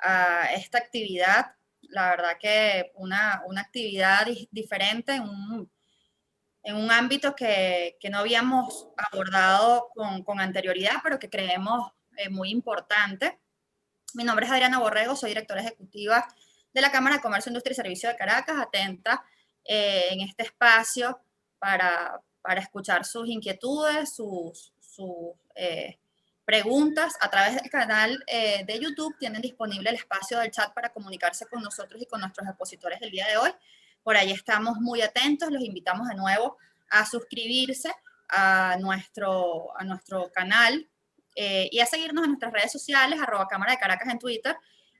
a esta actividad. La verdad que una actividad diferente en un ámbito que no habíamos abordado con anterioridad, pero que creemos muy importante. Mi nombre es Adriana Borrego, soy directora ejecutiva de la Cámara de Comercio, Industria y Servicio de Caracas, atenta en este espacio para escuchar sus inquietudes, sus preguntas. A través del canal de YouTube tienen disponible el espacio del chat para comunicarse con nosotros y con nuestros expositores del día de hoy. Por ahí estamos muy atentos, los invitamos de nuevo a suscribirse a nuestro canal y a seguirnos en nuestras redes sociales, @Cámara de Caracas en Twitter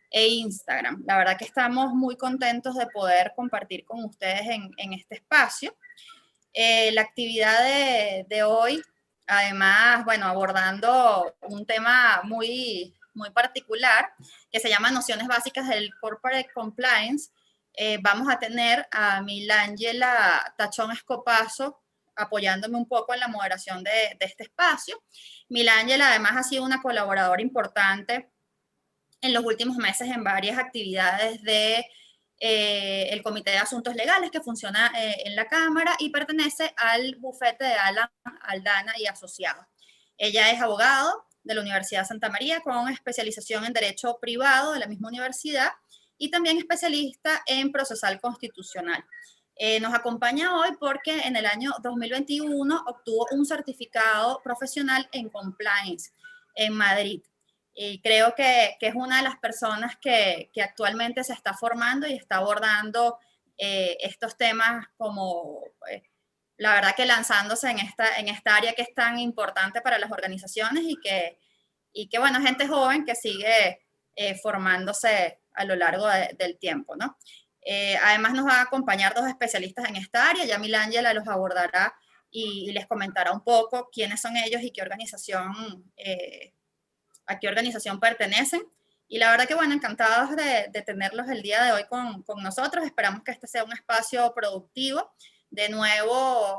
e Instagram. La verdad que estamos muy contentos de poder compartir con ustedes en este espacio. La actividad de hoy, además, bueno, abordando un tema muy particular que se llama Nociones Básicas del Corporate Compliance, vamos a tener a Milángela Tachón Escopazo apoyándome un poco en la moderación de este espacio. Milángela además ha sido una colaboradora importante en los últimos meses en varias actividades de el Comité de Asuntos Legales que funciona en la Cámara y pertenece al bufete de Alan Aldana y Asociados. Ella es abogado de la Universidad Santa María con especialización en Derecho Privado de la misma universidad y también especialista en procesal constitucional. Nos acompaña hoy porque en el año 2021 obtuvo un certificado profesional en compliance en Madrid. Y creo que es una de las personas que actualmente se está formando y está abordando estos temas como, la verdad que lanzándose en esta área que es tan importante para las organizaciones y que bueno, gente joven que sigue formándose a lo largo del tiempo, ¿no? Además nos va a acompañar dos especialistas en esta área, ya Milángela los abordará y les comentará un poco quiénes son ellos y qué organización, a qué organización pertenecen. Y la verdad que bueno, encantados de tenerlos el día de hoy con nosotros. Esperamos que este sea un espacio productivo. De nuevo,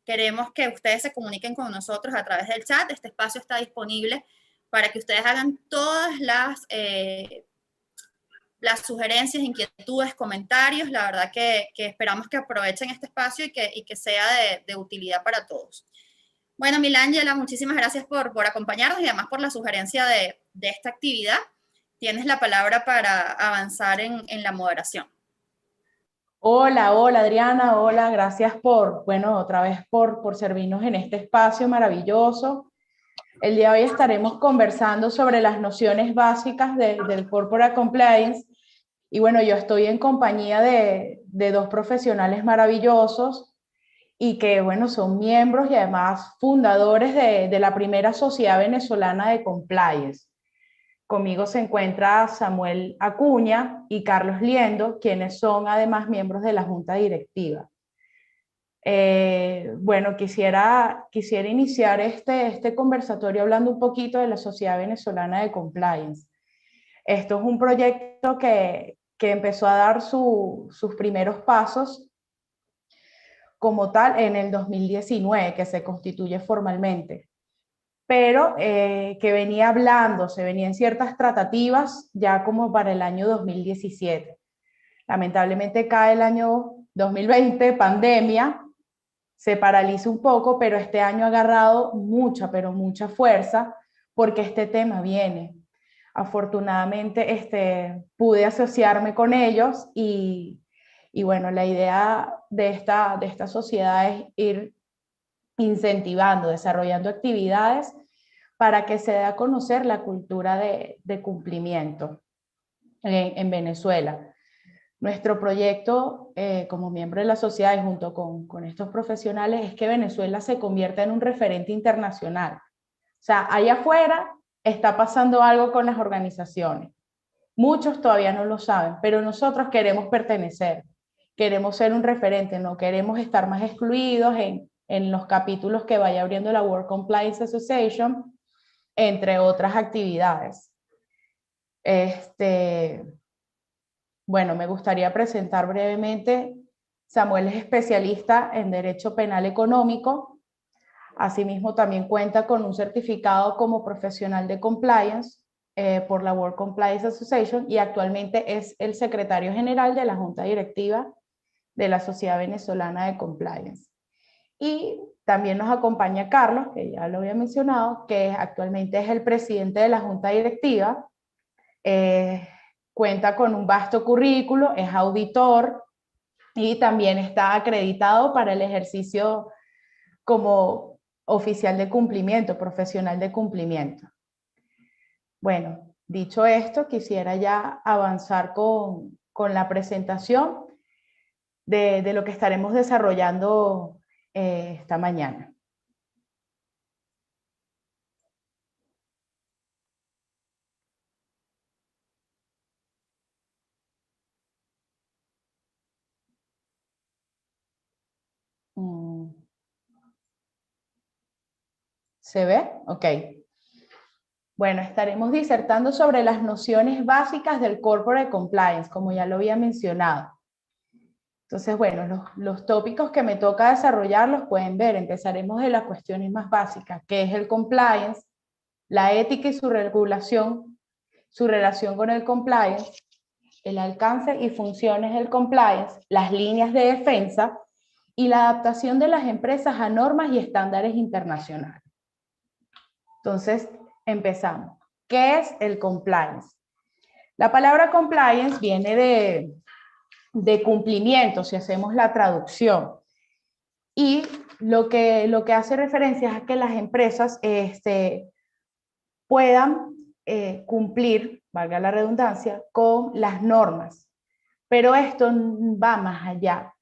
queremos que ustedes se comuniquen con nosotros a través del chat. Este espacio está disponible para que ustedes hagan todas las sugerencias, inquietudes, comentarios. La verdad que esperamos que aprovechen este espacio y que sea de utilidad para todos. Bueno, Milángela, muchísimas gracias por acompañarnos y además por la sugerencia de esta actividad. Tienes la palabra para avanzar en la moderación. Hola, hola Adriana, hola, gracias otra vez por servirnos en este espacio maravilloso. El día de hoy estaremos conversando sobre las nociones básicas del Corporate Compliance. Y bueno, yo estoy en compañía de dos profesionales maravillosos y que, bueno, son miembros y además fundadores de la primera Sociedad Venezolana de Compliance. Conmigo se encuentra Samuel Acuña y Carlos Liendo, quienes son además miembros de la Junta Directiva. Bueno, quisiera iniciar este conversatorio hablando un poquito de la Sociedad Venezolana de Compliance. Esto es un proyecto que empezó a dar sus primeros pasos como tal en el 2019, que se constituye formalmente, pero que venía hablándose, venían ciertas tratativas ya como para el año 2017. Lamentablemente cae el año 2020, pandemia, se paraliza un poco, pero este año ha agarrado mucha, pero mucha fuerza porque este tema viene. Afortunadamente pude asociarme con ellos y bueno, la idea de esta sociedad es ir incentivando, desarrollando actividades para que se dé a conocer la cultura de cumplimiento en Venezuela. Nuestro proyecto como miembro de la sociedad y junto con estos profesionales es que Venezuela se convierta en un referente internacional. O sea, allá afuera está pasando algo con las organizaciones. Muchos todavía no lo saben, pero nosotros queremos pertenecer, queremos ser un referente, no queremos estar más excluidos en los capítulos que vaya abriendo la World Compliance Association, entre otras actividades. Bueno, me gustaría presentar brevemente. Samuel es especialista en Derecho Penal Económico. Asimismo, también cuenta con un certificado como profesional de compliance por la World Compliance Association y actualmente es el secretario general de la Junta Directiva de la Sociedad Venezolana de Compliance. Y también nos acompaña Carlos, que ya lo había mencionado, que actualmente es el presidente de la Junta Directiva. Cuenta con un vasto currículo, es auditor y también está acreditado para el ejercicio como oficial de cumplimiento, profesional de cumplimiento. Bueno, dicho esto, quisiera ya avanzar con la presentación de lo que estaremos desarrollando esta mañana. ¿Se ve? Ok. Bueno, estaremos disertando sobre las nociones básicas del Corporate Compliance, como ya lo había mencionado. Entonces, bueno, los tópicos que me toca desarrollar los pueden ver. Empezaremos de las cuestiones más básicas, que es el compliance, la ética y su regulación, su relación con el compliance, el alcance y funciones del compliance, las líneas de defensa y la adaptación de las empresas a normas y estándares internacionales. Entonces, empezamos. ¿Qué es el compliance? La palabra compliance viene de cumplimiento, si hacemos la traducción. Y lo que hace referencia es a que las empresas puedan cumplir, valga la redundancia, con las normas. Pero esto va más allá.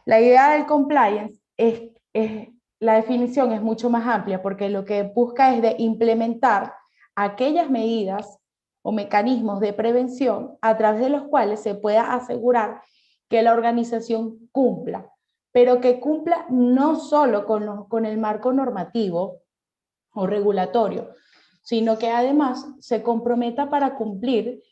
La idea del compliance la definición es mucho más amplia porque lo que busca es de implementar aquellas medidas o mecanismos de prevención a través de los cuales se pueda asegurar que la organización cumpla, pero que cumpla no solo con el marco normativo o regulatorio, sino que además se comprometa para cumplir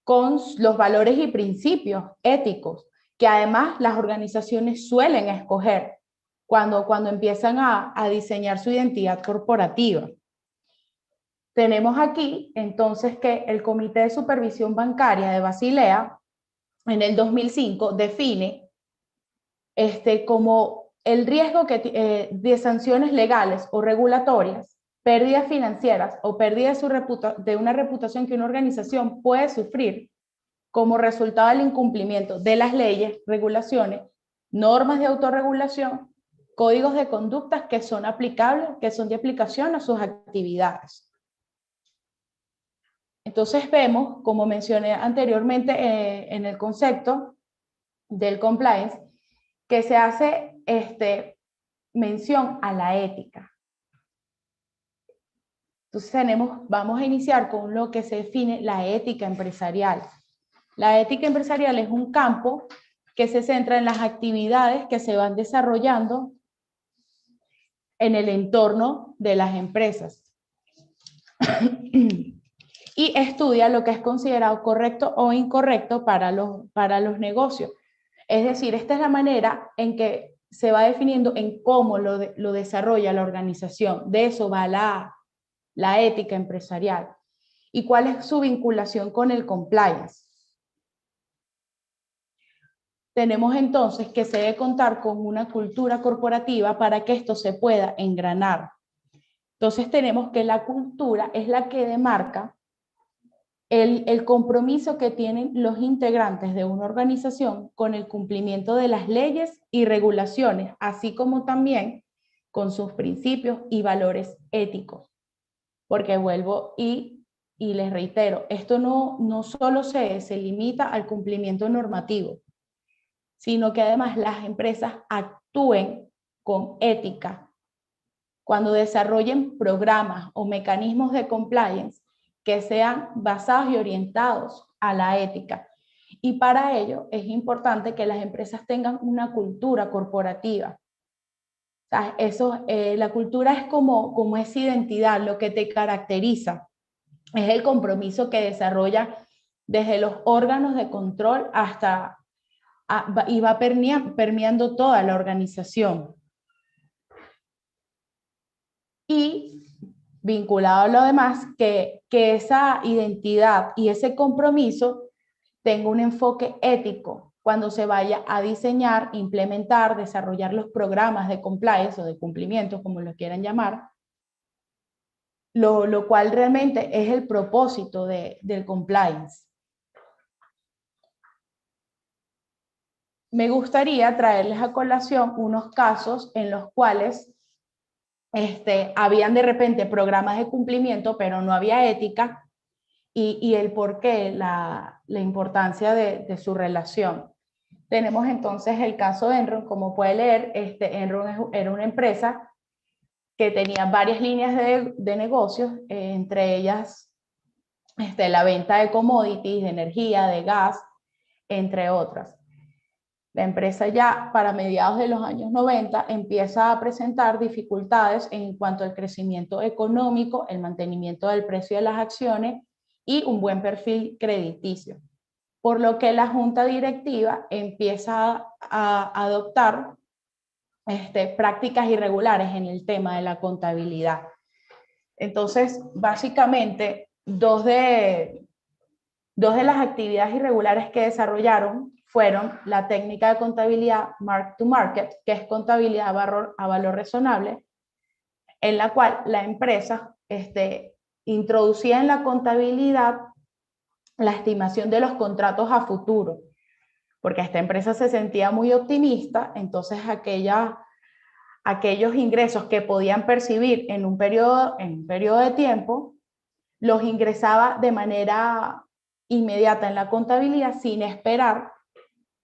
con los valores y principios éticos que además las organizaciones suelen escoger cuando empiezan a diseñar su identidad corporativa. Tenemos aquí entonces que el Comité de Supervisión Bancaria de Basilea en el 2005 define como el riesgo de sanciones legales o regulatorias, pérdidas financieras o pérdida de una reputación que una organización puede sufrir como resultado del incumplimiento de las leyes, regulaciones, normas de autorregulación, códigos de conductas que son aplicables, que son de aplicación a sus actividades. Entonces vemos, como mencioné anteriormente en el concepto del compliance, que se hace mención a la ética. Entonces vamos a iniciar con lo que se define la ética empresarial. La ética empresarial es un campo que se centra en las actividades que se van desarrollando en el entorno de las empresas y estudia lo que es considerado correcto o incorrecto para los negocios. Es decir, esta es la manera en que se va definiendo en cómo lo desarrolla la organización. De eso va la ética empresarial. ¿Y cuál es su vinculación con el compliance? Tenemos entonces que se debe contar con una cultura corporativa para que esto se pueda engranar. Entonces tenemos que la cultura es la que demarca el compromiso que tienen los integrantes de una organización con el cumplimiento de las leyes y regulaciones, así como también con sus principios y valores éticos. Porque vuelvo y les reitero, esto no solo se limita al cumplimiento normativo, sino que además las empresas actúen con ética cuando desarrollen programas o mecanismos de compliance que sean basados y orientados a la ética. Y para ello es importante que las empresas tengan una cultura corporativa. O sea, la cultura es como esa identidad, lo que te caracteriza. Es el compromiso que desarrolla desde los órganos de control y va permeando toda la organización. Y vinculado a lo demás, que esa identidad y ese compromiso tenga un enfoque ético cuando se vaya a diseñar, implementar, desarrollar los programas de compliance o de cumplimiento, como lo quieran llamar, lo cual realmente es el propósito del compliance. Me gustaría traerles a colación unos casos en los cuales habían de repente programas de cumplimiento, pero no había ética, y el porqué, la importancia de su relación. Tenemos entonces el caso de Enron. Como puede leer, Enron era una empresa que tenía varias líneas de negocios, entre ellas la venta de commodities, de energía, de gas, entre otras. La empresa ya para mediados de los años 90 empieza a presentar dificultades en cuanto al crecimiento económico, el mantenimiento del precio de las acciones y un buen perfil crediticio. Por lo que la junta directiva empieza a adoptar prácticas irregulares en el tema de la contabilidad. Entonces, básicamente, dos de las actividades irregulares que desarrollaron fueron la técnica de contabilidad mark to market, que es contabilidad a valor razonable, en la cual la empresa introducía en la contabilidad la estimación de los contratos a futuro, porque esta empresa se sentía muy optimista. Entonces aquellos ingresos que podían percibir en un periodo de tiempo, los ingresaba de manera inmediata en la contabilidad sin esperar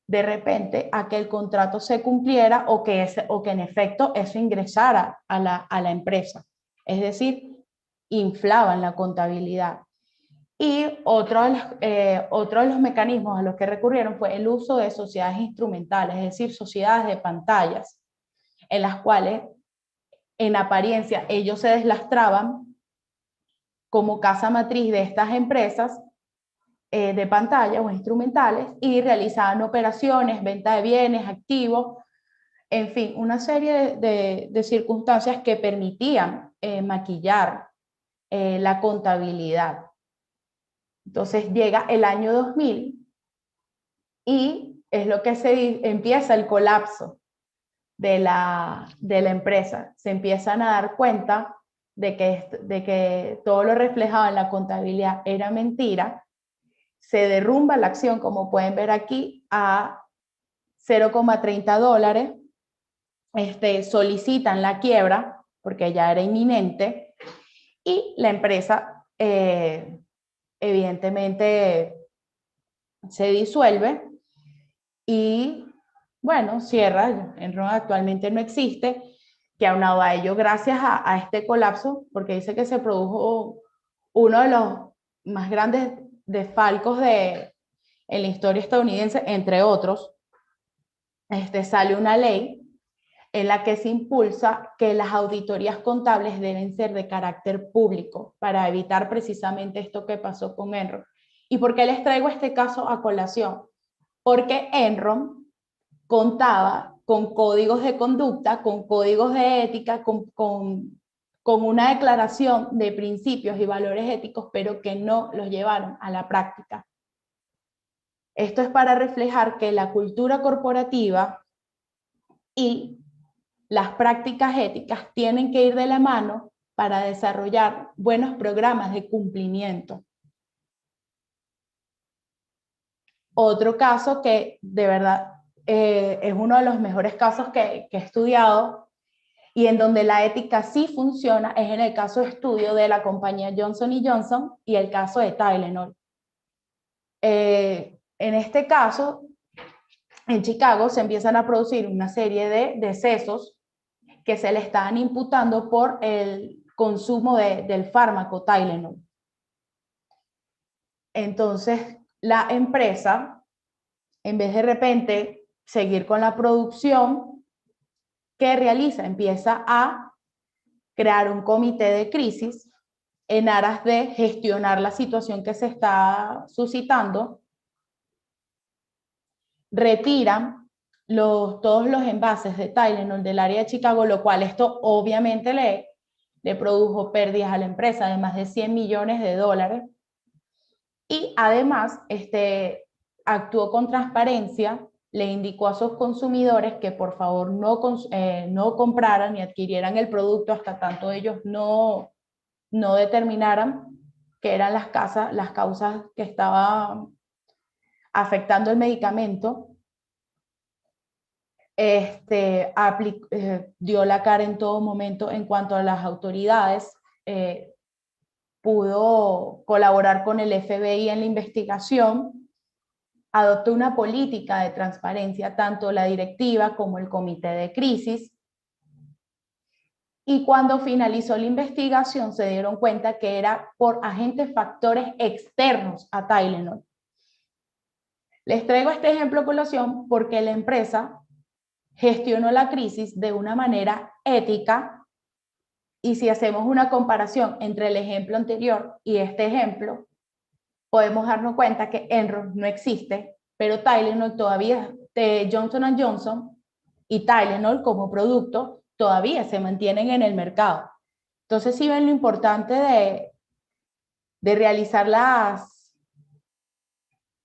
de repente a que el contrato se cumpliera o que en efecto eso ingresara a la empresa. Es decir, inflaban la contabilidad. Y otro de los mecanismos a los que recurrieron fue el uso de sociedades instrumentales, es decir, sociedades de pantallas, en las cuales en apariencia ellos se deslastraban como casa matriz de estas empresas de pantalla o instrumentales, y realizaban operaciones, venta de bienes, activos, en fin, una serie de circunstancias que permitían maquillar la contabilidad. Entonces llega el año 2000 y es lo que empieza el colapso de la empresa. Se empiezan a dar cuenta de que todo lo reflejado en la contabilidad era mentira. Se derrumba la acción, como pueden ver aquí, a $0,30. Solicitan la quiebra porque ya era inminente, y la empresa evidentemente se disuelve y, bueno, cierra. Enron actualmente no existe, que aunado a ello, gracias a este colapso, porque dice que se produjo uno de los más grandes desfalcos en la historia estadounidense, entre otros, sale una ley en la que se impulsa que las auditorías contables deben ser de carácter público para evitar precisamente esto que pasó con Enron. ¿Y por qué les traigo este caso a colación? Porque Enron contaba con códigos de conducta, con códigos de ética, con una declaración de principios y valores éticos, pero que no los llevaron a la práctica. Esto es para reflejar que la cultura corporativa y las prácticas éticas tienen que ir de la mano para desarrollar buenos programas de cumplimiento. Otro caso que de verdad es uno de los mejores casos que he estudiado y en donde la ética sí funciona es en el caso de estudio de la compañía Johnson & Johnson y el caso de Tylenol. En este caso, en Chicago se empiezan a producir una serie de decesos que se le estaban imputando por el consumo del fármaco Tylenol. Entonces, la empresa, en vez de repente seguir con la producción, ¿qué realiza? Empieza a crear un comité de crisis en aras de gestionar la situación que se está suscitando. Retiran todos los envases de Tylenol del área de Chicago, lo cual esto obviamente le produjo pérdidas a la empresa de más de 100 millones de dólares. Y además, actuó con transparencia, le indicó a sus consumidores que por favor no compraran ni adquirieran el producto hasta tanto ellos no determinaran que eran las causas que estaban afectando el medicamento. Dio la cara en todo momento en cuanto a las autoridades, pudo colaborar con el FBI en la investigación, adoptó una política de transparencia, tanto la directiva como el comité de crisis, y cuando finalizó la investigación se dieron cuenta que era por agentes factores externos a Tylenol. Les traigo este ejemplo a colación porque la empresa gestionó la crisis de una manera ética, y si hacemos una comparación entre el ejemplo anterior y este ejemplo, podemos darnos cuenta que Enron no existe, pero Tylenol todavía, Johnson & Johnson y Tylenol como producto todavía se mantienen en el mercado. Entonces, sí ven lo importante de realizar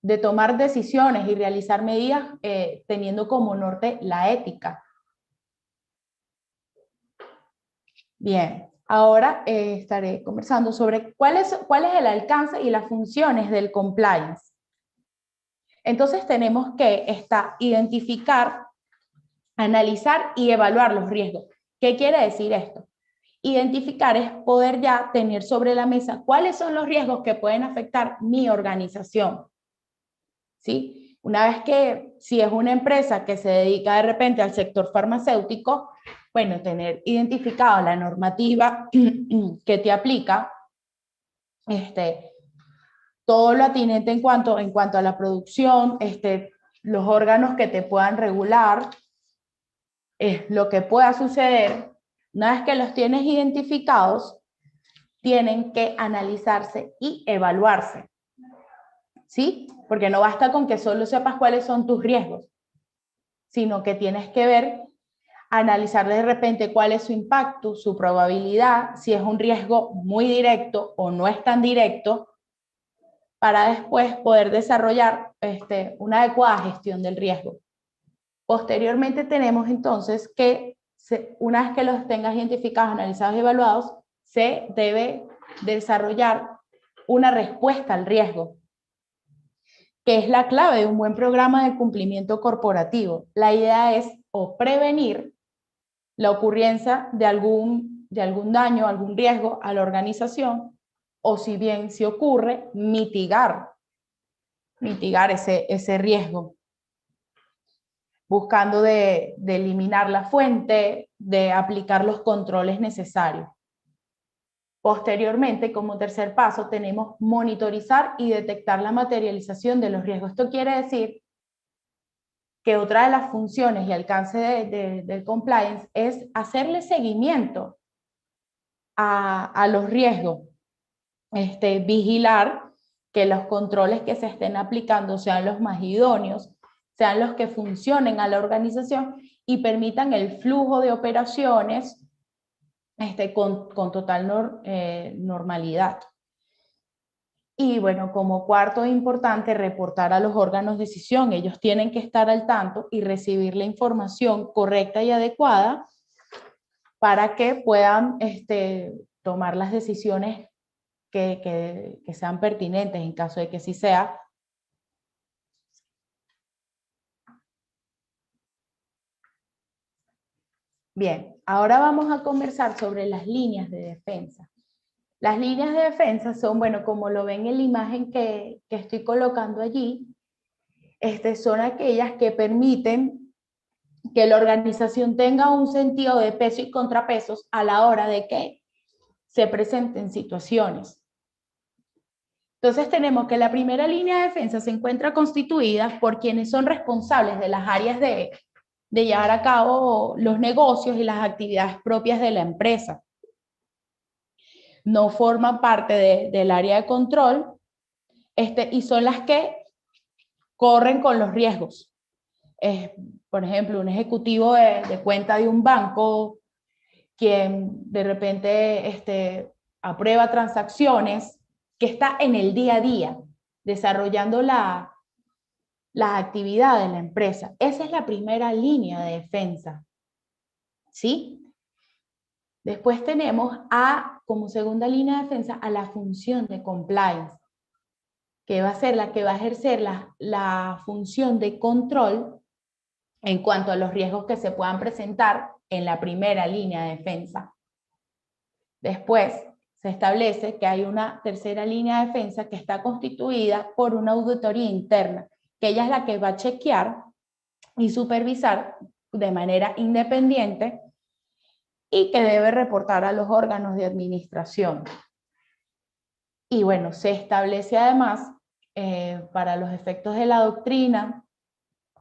de tomar decisiones y realizar medidas teniendo como norte la ética. Bien, ahora estaré conversando sobre cuál es el alcance y las funciones del compliance. Entonces tenemos que identificar, analizar y evaluar los riesgos. ¿Qué quiere decir esto? Identificar es poder ya tener sobre la mesa cuáles son los riesgos que pueden afectar mi organización. ¿Sí? Una vez que, si es una empresa que se dedica de repente al sector farmacéutico, bueno, tener identificado la normativa que te aplica, todo lo atinente en cuanto a la producción, los órganos que te puedan regular, lo que pueda suceder. Una vez que los tienes identificados, tienen que analizarse y evaluarse. ¿Sí? Porque no basta con que solo sepas cuáles son tus riesgos, sino que tienes que ver, analizar de repente cuál es su impacto, su probabilidad, si es un riesgo muy directo o no es tan directo, para después poder desarrollar una adecuada gestión del riesgo. Posteriormente tenemos entonces que, una vez que los tengas identificados, analizados y evaluados, se debe desarrollar una respuesta al riesgo, que es la clave de un buen programa de cumplimiento corporativo. La idea es o prevenir la ocurrencia de algún daño, algún riesgo a la organización, o si bien si ocurre, mitigar ese riesgo, buscando de eliminar la fuente, de aplicar los controles necesarios. Posteriormente, como tercer paso, tenemos monitorizar y detectar la materialización de los riesgos. Esto quiere decir que otra de las funciones y alcance del compliance es hacerle seguimiento a los riesgos, vigilar que los controles que se estén aplicando sean los más idóneos, sean los que funcionen a la organización y permitan el flujo de operaciones con total normalidad. Y bueno, como cuarto importante, reportar a los órganos de decisión. Ellos tienen que estar al tanto y recibir la información correcta y adecuada para que puedan tomar las decisiones que sean pertinentes en caso de que sí sea. Bien, ahora vamos a conversar sobre las líneas de defensa. Las líneas de defensa son, bueno, como lo ven en la imagen que estoy colocando allí, son aquellas que permiten que la organización tenga un sentido de peso y contrapesos a la hora de que se presenten situaciones. Entonces tenemos que la primera línea de defensa se encuentra constituida por quienes son responsables de las áreas de llevar a cabo los negocios y las actividades propias de la empresa. No forman parte del área de control y son las que corren con los riesgos. Por ejemplo, un ejecutivo de cuenta de un banco quien de repente aprueba transacciones, que está en el día a día, desarrollando las actividades de la empresa. Esa es la primera línea de defensa, ¿sí? Después tenemos como segunda línea de defensa a la función de compliance, que va a ser la que va a ejercer la función de control en cuanto a los riesgos que se puedan presentar en la primera línea de defensa. Después se establece que hay una tercera línea de defensa que está constituida por una auditoría interna, que ella es la que va a chequear y supervisar de manera independiente y que debe reportar a los órganos de administración. Y bueno, se establece además, para los efectos de la doctrina,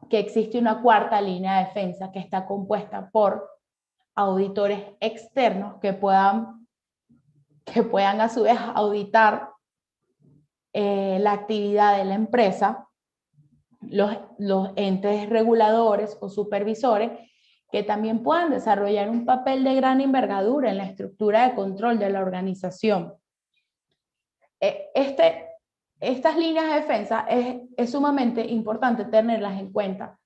que existe una cuarta línea de defensa que está compuesta por auditores externos que puedan a su vez auditar la actividad de la empresa, los entes reguladores o supervisores, que también puedan desarrollar un papel de gran envergadura en la estructura de control de la organización. Estas líneas de defensa es sumamente importante tenerlas en cuenta,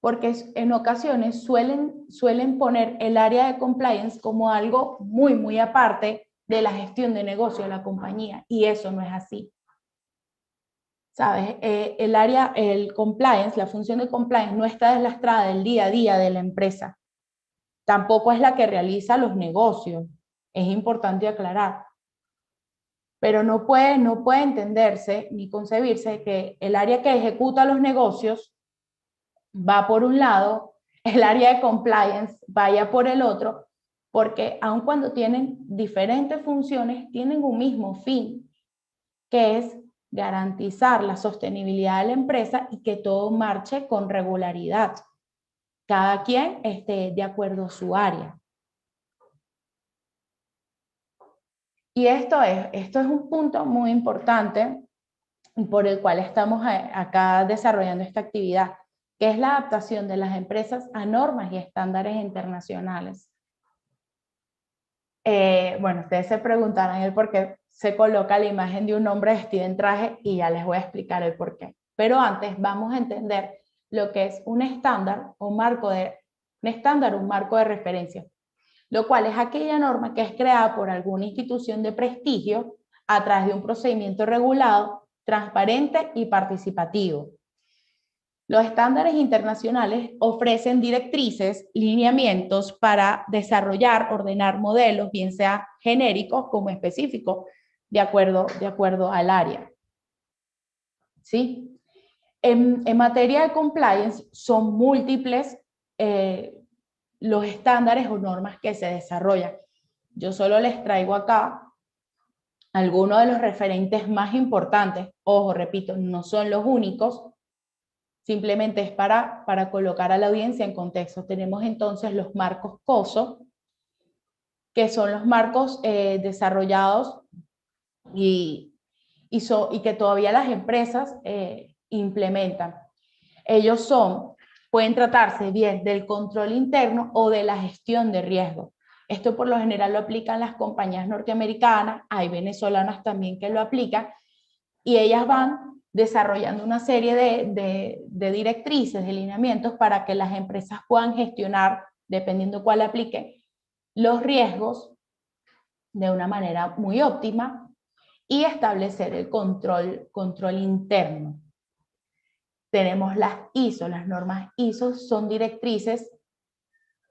porque en ocasiones suelen poner el área de compliance como algo muy, muy aparte de la gestión de negocio de la compañía, y eso no es así. ¿Sabes? El compliance, la función de compliance no está deslastrada del día a día de la empresa. Tampoco es la que realiza los negocios. Es importante aclarar. Pero no puede entenderse ni concebirse que el área que ejecuta los negocios va por un lado, el área de compliance vaya por el otro, porque aun cuando tienen diferentes funciones, tienen un mismo fin, que es garantizar la sostenibilidad de la empresa y que todo marche con regularidad. Cada quien esté de acuerdo a su área. Y esto es un punto muy importante por el cual estamos acá desarrollando esta actividad, que es la adaptación de las empresas a normas y estándares internacionales. Bueno, ustedes se preguntarán el por qué se coloca la imagen de un hombre vestido en traje y ya les voy a explicar el por qué. Pero antes vamos a entender lo que es un estándar o un marco de referencia, lo cual es aquella norma que es creada por alguna institución de prestigio a través de un procedimiento regulado, transparente y participativo. Los estándares internacionales ofrecen directrices, lineamientos para desarrollar, ordenar modelos, bien sea genéricos como específicos, de acuerdo al área. ¿Sí? En materia de compliance son múltiples los estándares o normas que se desarrollan. Yo solo les traigo acá algunos de los referentes más importantes. Ojo, repito, no son los únicos, simplemente es para colocar a la audiencia en contexto. Tenemos entonces los marcos COSO, que son los marcos desarrollados y que todavía las empresas implementan. Ellos pueden tratarse bien del control interno o de la gestión de riesgo. Esto por lo general lo aplican las compañías norteamericanas, hay venezolanas también que lo aplican, y ellas van desarrollando una serie de directrices, de lineamientos para que las empresas puedan gestionar, dependiendo cuál aplique, los riesgos de una manera muy óptima y establecer el control interno. Tenemos las ISO, las normas ISO son directrices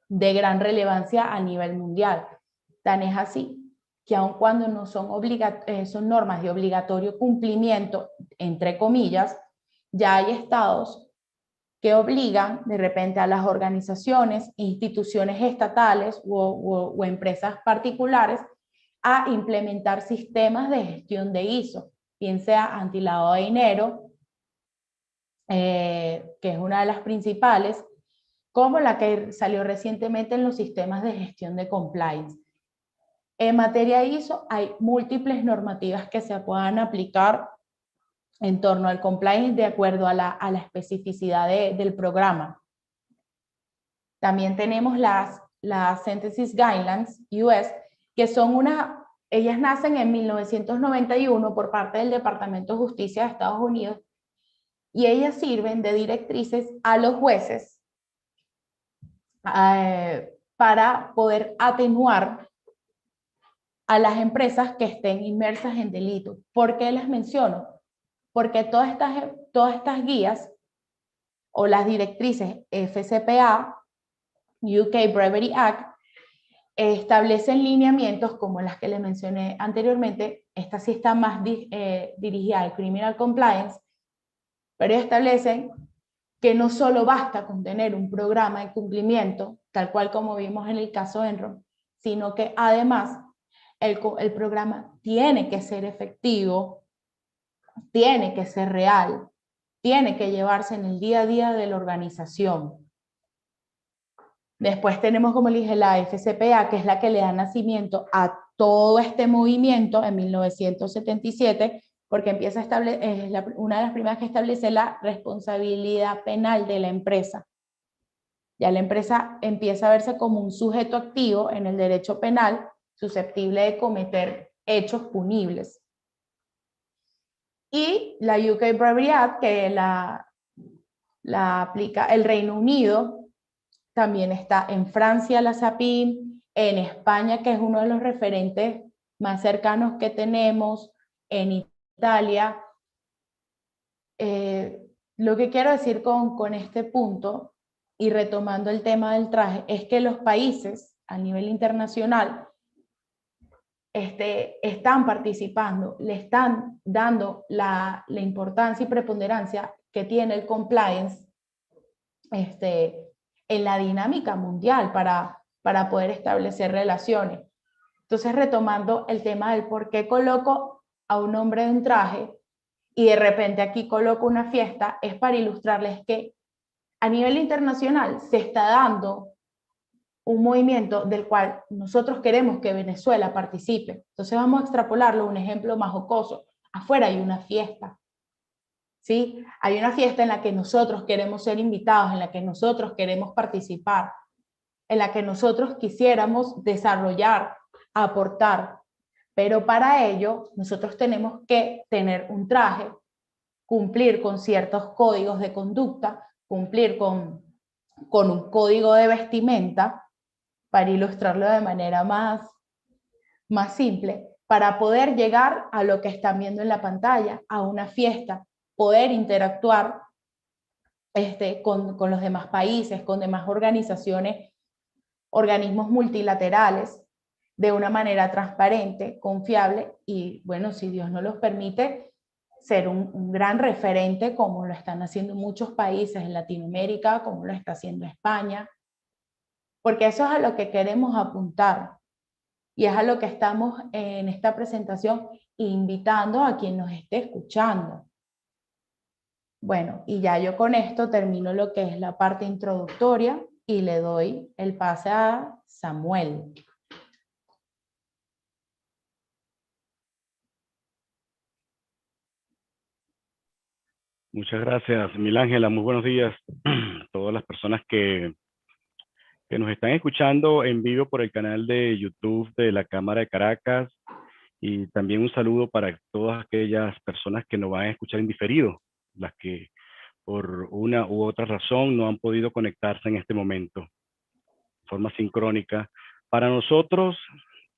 de gran relevancia a nivel mundial. Tan es así que aun cuando no son normas de obligatorio cumplimiento, entre comillas, ya hay estados que obligan de repente a las organizaciones, instituciones estatales o empresas particulares a implementar sistemas de gestión de ISO, bien sea antilavado de dinero, que es una de las principales, como la que salió recientemente en los sistemas de gestión de compliance. En materia ISO hay múltiples normativas que se puedan aplicar en torno al compliance de acuerdo a la especificidad del programa. También tenemos las las Synthesis Guidelines US, que son ellas nacen en 1991 por parte del Departamento de Justicia de Estados Unidos, y ellas sirven de directrices a los jueces para poder atenuar a las empresas que estén inmersas en delito. ¿Por qué les menciono? Porque todas estas guías o las directrices FCPA, UK Bribery Act, establecen lineamientos como las que les mencioné anteriormente. Esta sí está más dirigida al Criminal Compliance, pero establecen que no solo basta con tener un programa de cumplimiento, tal cual como vimos en el caso Enron, sino que además el programa tiene que ser efectivo, tiene que ser real, tiene que llevarse en el día a día de la organización. Después tenemos, como le dije, la FCPA, que es la que le da nacimiento a todo este movimiento en 1977, porque empieza a es una de las primeras que establece la responsabilidad penal de la empresa. Ya la empresa empieza a verse como un sujeto activo en el derecho penal, susceptible de cometer hechos punibles. Y la UK Bribery Act, que la aplica el Reino Unido, también está en Francia la SAPIM, en España, que es uno de los referentes más cercanos que tenemos, en Italia. Lo que quiero decir con este punto, y retomando el tema del traje, es que los países a nivel internacional están participando, le están dando la importancia y preponderancia que tiene el compliance en la dinámica mundial para poder establecer relaciones. Entonces, retomando el tema del por qué coloco a un hombre de un traje y de repente aquí coloco una fiesta, es para ilustrarles que a nivel internacional se está dando un movimiento del cual nosotros queremos que Venezuela participe. Entonces vamos a extrapolarlo a un ejemplo más jocoso. Afuera hay una fiesta, ¿sí? Hay una fiesta en la que nosotros queremos ser invitados, en la que nosotros queremos participar, en la que nosotros quisiéramos desarrollar, aportar. Pero para ello nosotros tenemos que tener un traje, cumplir con ciertos códigos de conducta, cumplir con un código de vestimenta, para ilustrarlo de manera más simple, para poder llegar a lo que están viendo en la pantalla, a una fiesta, poder interactuar con los demás países, con demás organizaciones, organismos multilaterales, de una manera transparente, confiable y, bueno, si Dios nos los permite, ser un gran referente como lo están haciendo muchos países en Latinoamérica, como lo está haciendo España, porque eso es a lo que queremos apuntar y es a lo que estamos en esta presentación invitando a quien nos esté escuchando. Bueno, y ya yo con esto termino lo que es la parte introductoria y le doy el pase a Samuel. Muchas gracias, Milángela. Muy buenos días a todas las personas que nos están escuchando en vivo por el canal de YouTube de la Cámara de Caracas, y también un saludo para todas aquellas personas que nos van a escuchar en diferido, las que por una u otra razón no han podido conectarse en este momento de forma sincrónica. Para nosotros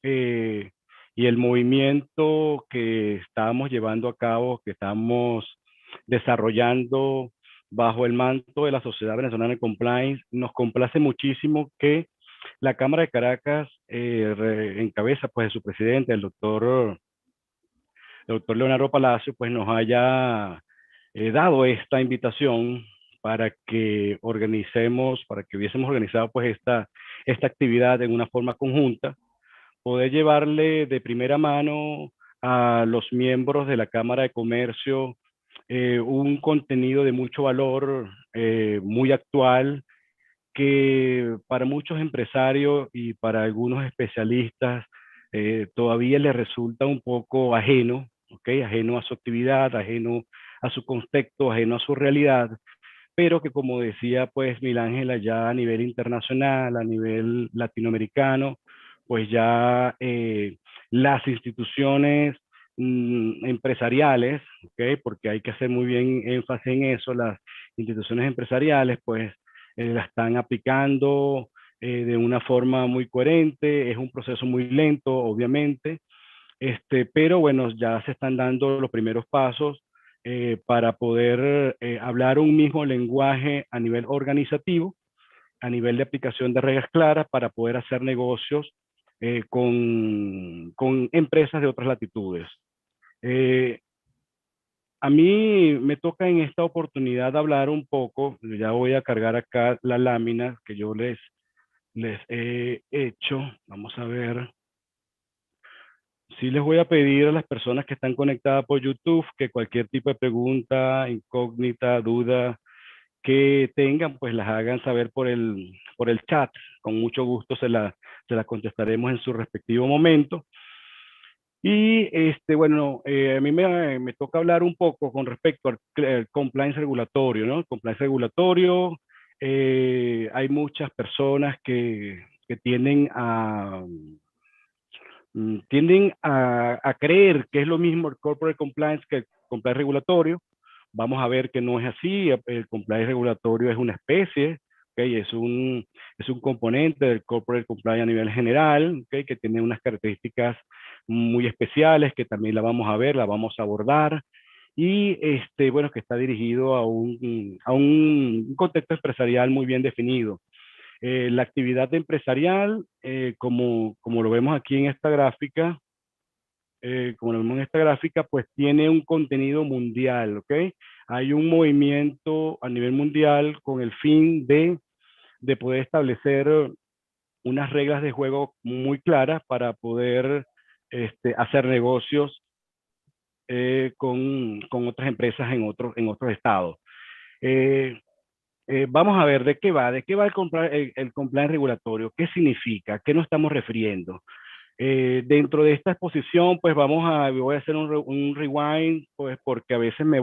y el movimiento que estamos llevando a cabo, que estamos desarrollando bajo el manto de la Sociedad Venezolana de Compliance, nos complace muchísimo que la Cámara de Caracas, en cabeza pues de su presidente, el doctor Leonardo Palacio, pues nos haya dado esta invitación para que organicemos, para que hubiésemos organizado pues esta actividad en una forma conjunta, poder llevarle de primera mano a los miembros de la Cámara de Comercio un contenido de mucho valor, muy actual, que para muchos empresarios y para algunos especialistas todavía les resulta un poco ajeno, ¿ok? Ajeno a su actividad, ajeno a su contexto, ajeno a su realidad, pero que como decía pues Milángela, ya a nivel internacional, a nivel latinoamericano, pues ya las instituciones empresariales, ¿okay? Porque hay que hacer muy bien énfasis en eso, las instituciones empresariales pues la están aplicando de una forma muy coherente, es un proceso muy lento, obviamente, pero bueno, ya se están dando los primeros pasos para poder hablar un mismo lenguaje a nivel organizativo, a nivel de aplicación de reglas claras para poder hacer negocios con empresas de otras latitudes. Eh, a mí me toca en esta oportunidad hablar un poco, ya voy a cargar acá la lámina que yo les he hecho. Vamos a ver. Sí les voy a pedir a las personas que están conectadas por YouTube que cualquier tipo de pregunta, incógnita, duda que tengan, pues las hagan saber por el chat. Con mucho gusto se la contestaremos en su respectivo momento. Y bueno, a mí me toca hablar un poco con respecto al compliance regulatorio, ¿no? Compliance regulatorio, hay muchas personas que tienden a creer que es lo mismo el corporate compliance que el compliance regulatorio. Vamos a ver que no es así. El compliance regulatorio es una especie, ¿okay? Es un componente del corporate compliance a nivel general, ¿okay? Que tiene unas características muy especiales que también la vamos a ver, la vamos a abordar. Y bueno, que está dirigido a un contexto empresarial muy bien definido. La actividad empresarial, como lo vemos aquí en esta gráfica, pues tiene un contenido mundial, ¿ok? Hay un movimiento a nivel mundial con el fin de poder establecer unas reglas de juego muy claras para poder hacer negocios con otras empresas en otros estados. Vamos a ver de qué va el compliance regulatorio, qué significa, qué nos estamos refiriendo. Dentro de esta exposición, pues voy a hacer un rewind, pues porque a veces me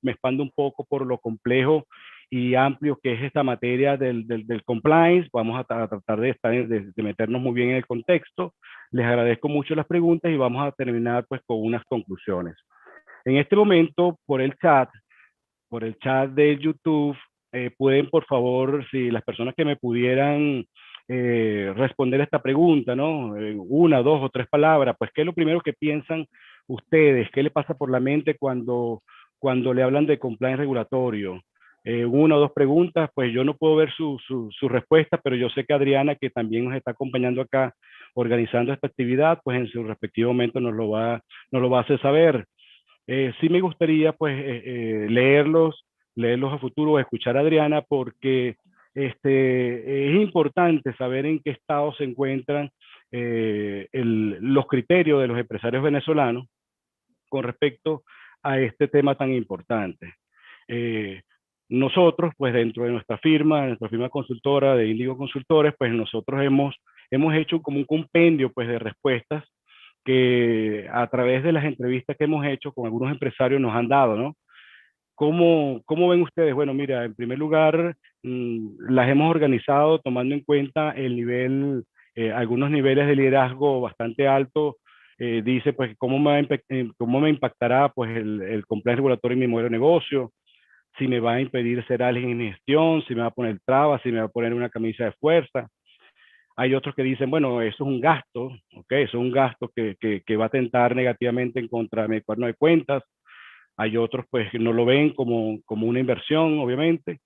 expando un poco por lo complejo y amplio que es esta materia del compliance. Vamos a tratar de meternos muy bien en el contexto. Les agradezco mucho las preguntas y vamos a terminar pues con unas conclusiones. En este momento, por el chat de YouTube, pueden por favor, si las personas que me pudieran responder esta pregunta, ¿no? Una, dos o tres palabras, pues ¿qué es lo primero que piensan ustedes? ¿Qué le pasa por la mente cuando le hablan de compliance regulatorio? Una o dos preguntas, pues yo no puedo ver su respuesta, pero yo sé que Adriana, que también nos está acompañando acá organizando esta actividad, pues en su respectivo momento nos lo va a hacer saber. Sí me gustaría pues leerlos a futuro o escuchar a Adriana porque es importante saber en qué estado se encuentran los criterios de los empresarios venezolanos con respecto a este tema tan importante. Nosotros, pues dentro de nuestra firma consultora de Índigo Consultores, pues nosotros hemos hecho como un compendio pues de respuestas que a través de las entrevistas que hemos hecho con algunos empresarios nos han dado, ¿no? ¿Cómo ven ustedes? Bueno, mira, en primer lugar, las hemos organizado tomando en cuenta el nivel, algunos niveles de liderazgo bastante altos. Dice, pues, cómo me impactará pues, el compliance regulatorio en mi modelo de negocio, si me va a impedir ser alguien en mi gestión, si me va a poner trabas, si me va a poner una camisa de fuerza. Hay otros que dicen, bueno, eso es un gasto, ¿ok? Eso es un gasto que va a atentar negativamente en contra de mi cuaderno de cuentas. Hay otros, pues, que no lo ven como una inversión, obviamente.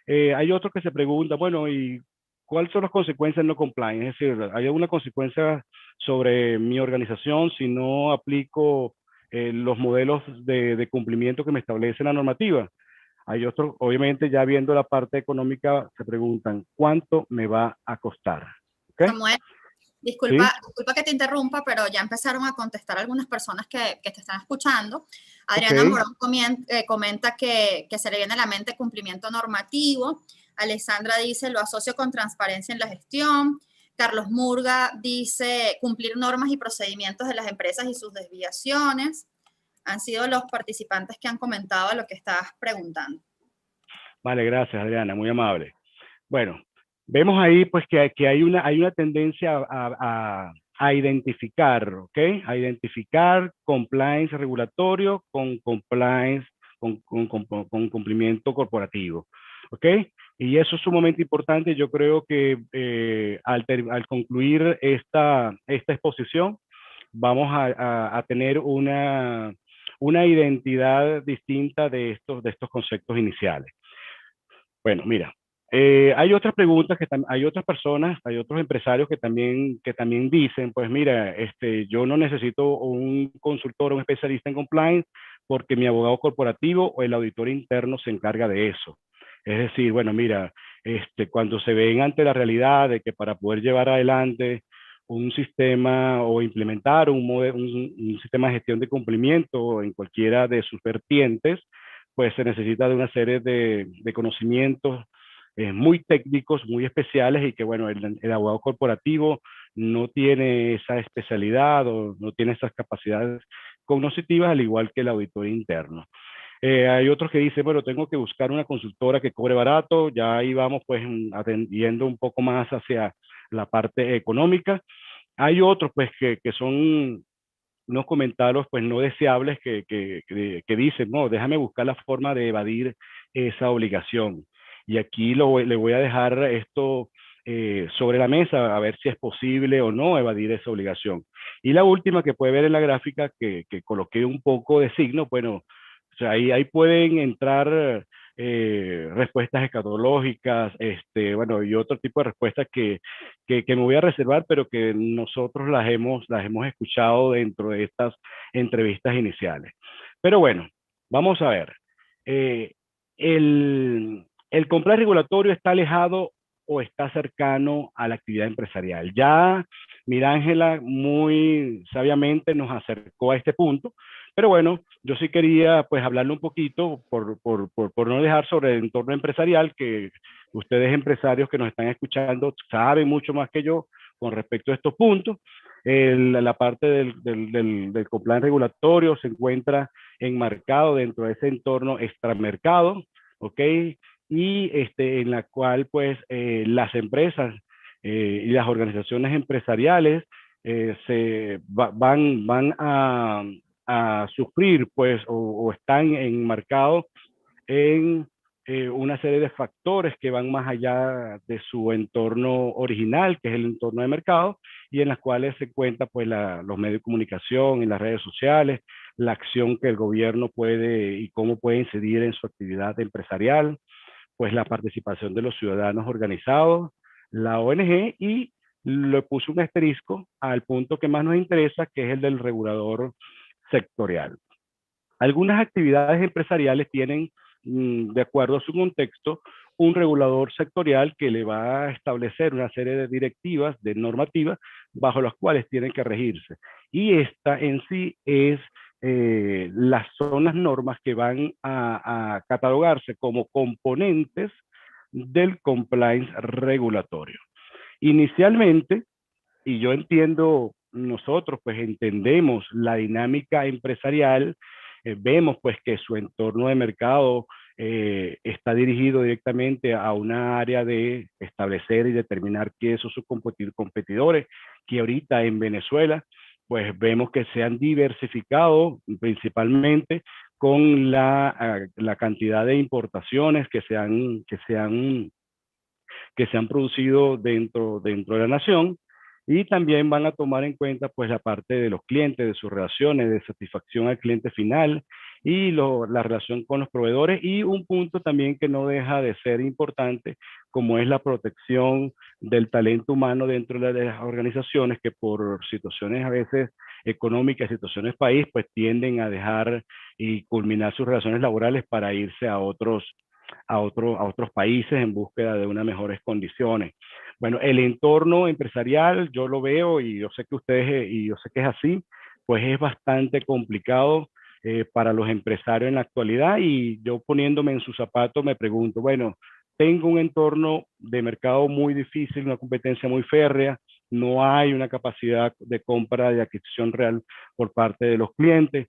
Hay otros que se preguntan, bueno, ¿y cuáles son las consecuencias no compliance? Es decir, ¿hay alguna consecuencia sobre mi organización si no aplico los modelos de cumplimiento que me establece la normativa? Hay otros, obviamente, ya viendo la parte económica, se preguntan, ¿cuánto me va a costar? ¿Okay? Samuel, ¿Sí? disculpa que te interrumpa, pero ya empezaron a contestar algunas personas que te están escuchando. Adriana Okay. Morón comenta que se le viene a la mente cumplimiento normativo. Alessandra dice, lo asocio con transparencia en la gestión. Carlos Murga dice, cumplir normas y procedimientos de las empresas y sus desviaciones. Han sido los participantes que han comentado lo que estabas preguntando. Vale, gracias, Adriana, muy amable. Bueno, vemos ahí pues que hay una tendencia a identificar, ¿ok? A identificar compliance regulatorio con compliance, con cumplimiento corporativo, ¿ok? Y eso es sumamente importante. Yo creo que al concluir esta exposición, vamos a tener una identidad distinta de estos conceptos iniciales. Bueno, mira, hay otras preguntas hay otras personas, hay otros empresarios que también dicen, pues mira, yo no necesito un consultor o un especialista en compliance porque mi abogado corporativo o el auditor interno se encarga de eso. Es decir, bueno, mira, cuando se ven ante la realidad de que para poder llevar adelante un sistema o implementar un sistema de gestión de cumplimiento en cualquiera de sus vertientes, pues se necesita de una serie de conocimientos muy técnicos, muy especiales y que, bueno, el abogado corporativo no tiene esa especialidad o no tiene esas capacidades cognitivas, al igual que el auditor interno. Hay otros que dicen, bueno, tengo que buscar una consultora que cobre barato, ya ahí vamos pues atendiendo un poco más hacia la parte económica. Hay otros pues que son unos comentarios pues no deseables que dicen, no, déjame buscar la forma de evadir esa obligación. Y aquí le voy a dejar esto sobre la mesa a ver si es posible o no evadir esa obligación. Y la última que puede ver en la gráfica que coloqué un poco de signo, bueno, o sea, ahí pueden entrar respuestas escatológicas, bueno, y otro tipo de respuestas que me voy a reservar, pero que nosotros las hemos escuchado dentro de estas entrevistas iniciales. Pero bueno, vamos a ver. Eh, el compliance regulatorio está alejado o está cercano a la actividad empresarial. Ya mira, Ángela muy sabiamente nos acercó a este punto, pero bueno, yo sí quería pues hablarle un poquito por no dejar sobre el entorno empresarial, que ustedes empresarios que nos están escuchando saben mucho más que yo con respecto a estos puntos. La parte del compliance regulatorio se encuentra enmarcado dentro de ese entorno extramercado, ¿ok? Y en la cual pues las empresas y las organizaciones empresariales van a sufrir pues o están enmarcados en una serie de factores que van más allá de su entorno original, que es el entorno de mercado, y en las cuales se cuenta pues los medios de comunicación y las redes sociales, la acción que el gobierno puede y cómo puede incidir en su actividad empresarial, pues la participación de los ciudadanos organizados, la ONG, y le puse un asterisco al punto que más nos interesa, que es el del regulador sectorial. Algunas actividades empresariales tienen, de acuerdo a su contexto, un regulador sectorial que le va a establecer una serie de directivas, de normativas, bajo las cuales tienen que regirse. Y esta en sí son las normas que van a catalogarse como componentes del compliance regulatorio. Inicialmente, y yo entiendo, nosotros pues entendemos la dinámica empresarial, vemos pues que su entorno de mercado está dirigido directamente a una área de establecer y determinar quiénes son sus competidores, que ahorita en Venezuela pues vemos que se han diversificado principalmente con la cantidad de importaciones que se han producido dentro de la nación, y también van a tomar en cuenta pues la parte de los clientes, de sus relaciones, de satisfacción al cliente final y la relación con los proveedores, y un punto también que no deja de ser importante, como es la protección del talento humano dentro de las organizaciones que por situaciones a veces económicas, situaciones país, pues tienden a dejar y culminar sus relaciones laborales para irse a otros países en búsqueda de unas mejores condiciones. Bueno, el entorno empresarial, yo lo veo y yo sé que y yo sé que es así, pues es bastante complicado para los empresarios en la actualidad, y yo poniéndome en sus zapatos me pregunto, bueno, tengo un entorno de mercado muy difícil, una competencia muy férrea, no hay una capacidad de compra, de adquisición real por parte de los clientes.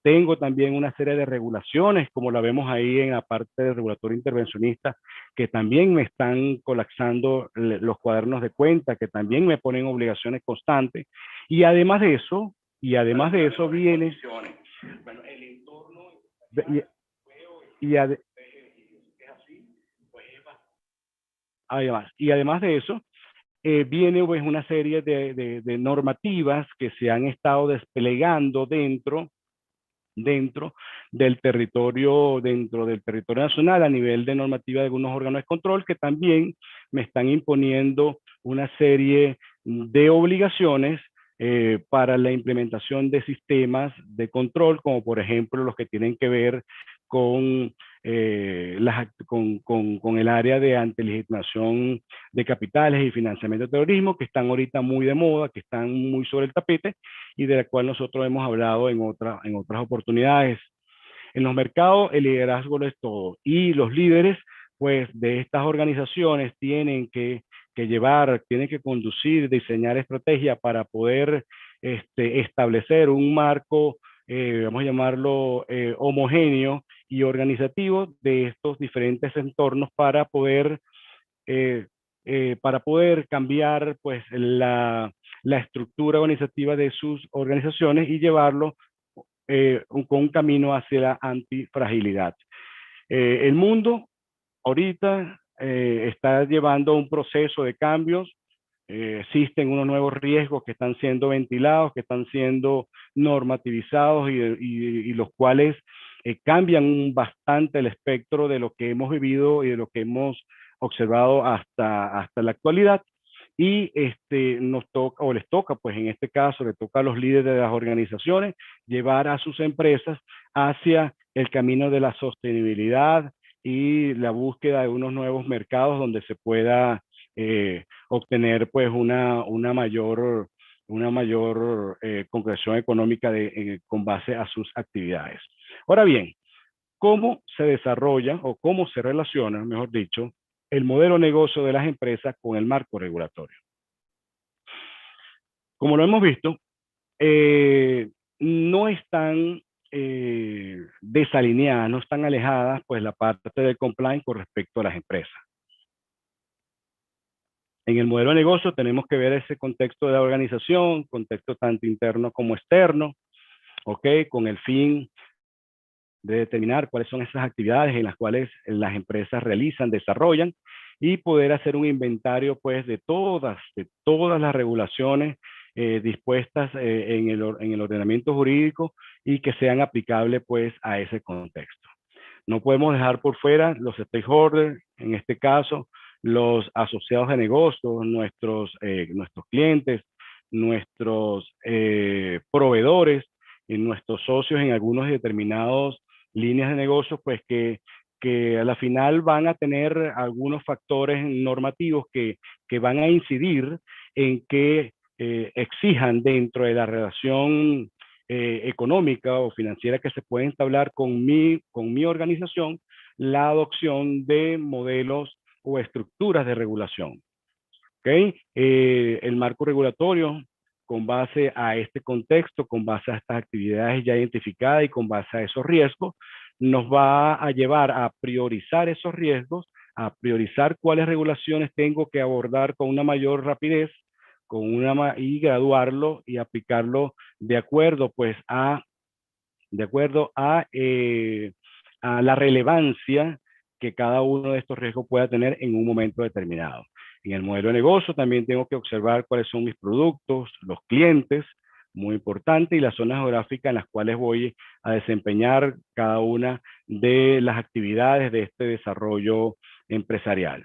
Tengo también una serie de regulaciones, como la vemos ahí en la parte del regulatorio intervencionista, que también me están colapsando los cuadernos de cuenta, que también me ponen obligaciones constantes. Y además de eso, viene... Bueno, el entorno... Además de eso, viene pues una serie de normativas que se han estado desplegando dentro del territorio nacional a nivel de normativa de algunos órganos de control que también me están imponiendo una serie de obligaciones para la implementación de sistemas de control, como por ejemplo los que tienen que ver con, con el área de antilegitimación de capitales y financiamiento de terrorismo, que están ahorita muy de moda, que están muy sobre el tapete y de la cual nosotros hemos hablado en otras oportunidades. En los mercados el liderazgo lo es todo y los líderes pues de estas organizaciones tienen que tienen que conducir, diseñar estrategias para poder establecer un marco, vamos a llamarlo homogéneo y organizativo de estos diferentes entornos para poder cambiar pues la estructura organizativa de sus organizaciones y llevarlo con un camino hacia la antifragilidad. El mundo ahorita está llevando un proceso de cambios. Existen unos nuevos riesgos que están siendo ventilados, que están siendo normativizados y los cuales cambian bastante el espectro de lo que hemos vivido y de lo que hemos observado hasta la actualidad. Y nos toca, o les toca, pues en este caso, le toca a los líderes de las organizaciones llevar a sus empresas hacia el camino de la sostenibilidad y la búsqueda de unos nuevos mercados donde se pueda obtener pues una mayor concreción económica con base a sus actividades. Ahora bien, ¿cómo se desarrolla o cómo se relaciona, mejor dicho, el modelo de negocio de las empresas con el marco regulatorio? Como lo hemos visto, no están desalineadas, no están alejadas pues la parte del compliance con respecto a las empresas. En el modelo de negocio tenemos que ver ese contexto de la organización, contexto tanto interno como externo, ¿ok? Con el fin de determinar cuáles son esas actividades en las cuales las empresas realizan, desarrollan y poder hacer un inventario pues de todas las regulaciones dispuestas en el ordenamiento jurídico y que sean aplicables pues a ese contexto. No podemos dejar por fuera los stakeholders, en este caso, los asociados de negocios, nuestros clientes, nuestros proveedores y nuestros socios en algunos determinados líneas de negocio, pues que a la final van a tener algunos factores normativos que van a incidir en que exijan dentro de la relación económica o financiera que se puede entablar con mi organización la adopción de modelos o estructuras de regulación. ¿Okay? El marco regulatorio, con base a este contexto, con base a estas actividades ya identificadas y con base a esos riesgos, nos va a llevar a priorizar esos riesgos, a priorizar cuáles regulaciones tengo que abordar con una mayor rapidez, y graduarlo y aplicarlo de acuerdo pues a la relevancia que cada uno de estos riesgos pueda tener en un momento determinado. En el modelo de negocio también tengo que observar cuáles son mis productos, los clientes, muy importante, y las zonas geográficas en las cuales voy a desempeñar cada una de las actividades de este desarrollo empresarial.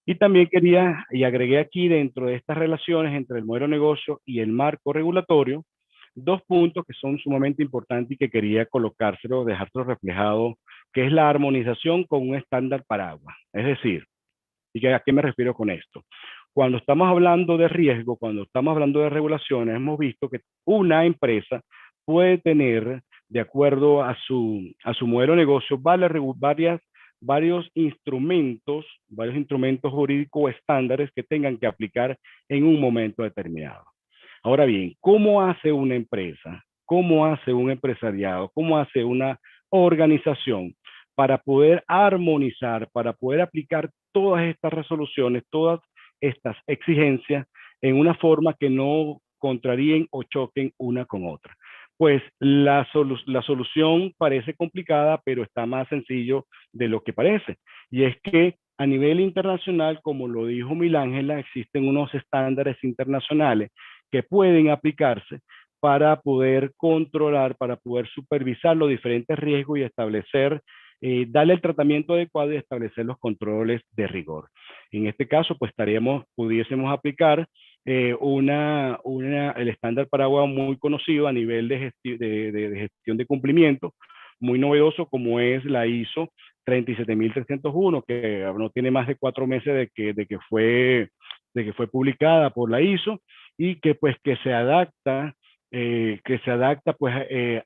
Y también quería, y agregué aquí dentro de estas relaciones entre el modelo de negocio y el marco regulatorio, dos puntos que son sumamente importantes y que quería colocárselo, dejárselo reflejado, que es la armonización con un estándar paraguas. Es decir, ¿y a qué me refiero con esto? Cuando estamos hablando de riesgo, cuando estamos hablando de regulaciones, hemos visto que una empresa puede tener, de acuerdo a su modelo de negocio, varios instrumentos jurídicos o estándares que tengan que aplicar en un momento determinado. Ahora bien, ¿cómo hace una empresa? cómo hace un empresariado, cómo hace una organización para poder armonizar, para poder aplicar todas estas resoluciones, todas estas exigencias en una forma que no contraríen o choquen una con otra. Pues la solución parece complicada, pero está más sencillo de lo que parece. Y es que a nivel internacional, como lo dijo Milángela, existen unos estándares internacionales que pueden aplicarse para poder controlar, para poder supervisar los diferentes riesgos y establecer, darle el tratamiento adecuado y establecer los controles de rigor. En este caso, pues pudiésemos aplicar el estándar Paraguay muy conocido a nivel de gestión de cumplimiento, muy novedoso, como es la ISO 37301, que no tiene más de 4 meses de que fue publicada por la ISO, y que se adapta pues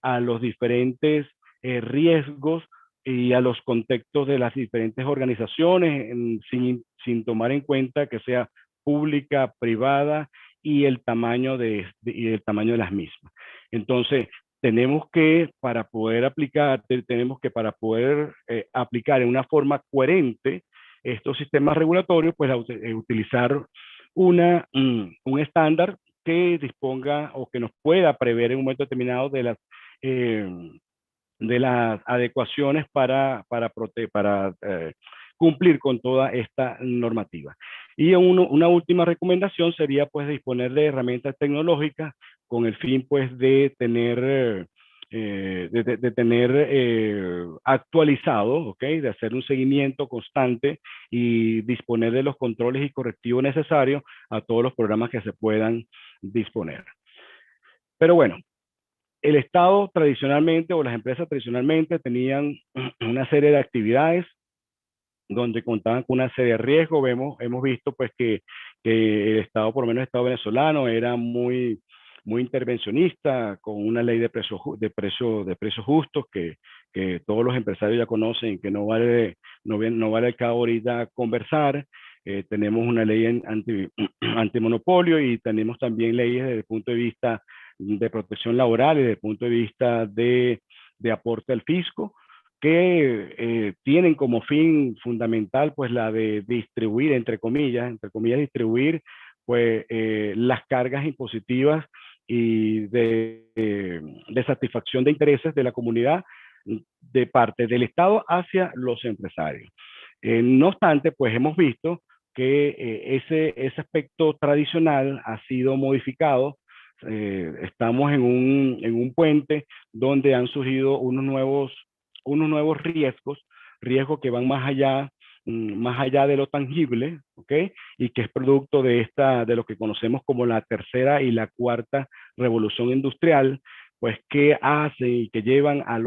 a los diferentes riesgos y a los contextos de las diferentes organizaciones, sin tomar en cuenta que sea pública, privada y el tamaño de las mismas. Entonces, tenemos que para poder aplicar en una forma coherente estos sistemas regulatorios, pues utilizar un estándar que disponga o que nos pueda prever en un momento determinado de las adecuaciones para cumplir con toda esta normativa. Y una última recomendación sería pues disponer de herramientas tecnológicas con el fin pues de tener actualizado, ¿ok? De hacer un seguimiento constante y disponer de los controles y correctivos necesarios a todos los programas que se puedan disponer. Pero bueno, el Estado tradicionalmente o las empresas tradicionalmente tenían una serie de actividades donde contaban con una serie de riesgos. Hemos visto pues que el Estado, por lo menos el Estado venezolano, era muy intervencionista, con una ley de precios justos que todos los empresarios ya conocen y que no vale el caso ahorita conversar. Tenemos una ley antimonopolio y tenemos también leyes desde el punto de vista de protección laboral y desde el punto de vista de aporte al fisco, que tienen como fin fundamental pues la de distribuir, entre comillas, distribuir pues las cargas impositivas y de satisfacción de intereses de la comunidad de parte del Estado hacia los empresarios. No obstante, pues hemos visto que ese aspecto tradicional ha sido modificado. Estamos en un puente donde han surgido unos nuevos riesgos que van más allá de lo tangible, ¿ok? Y que es producto de lo que conocemos como la tercera y la cuarta revolución industrial, pues que hace y que llevan a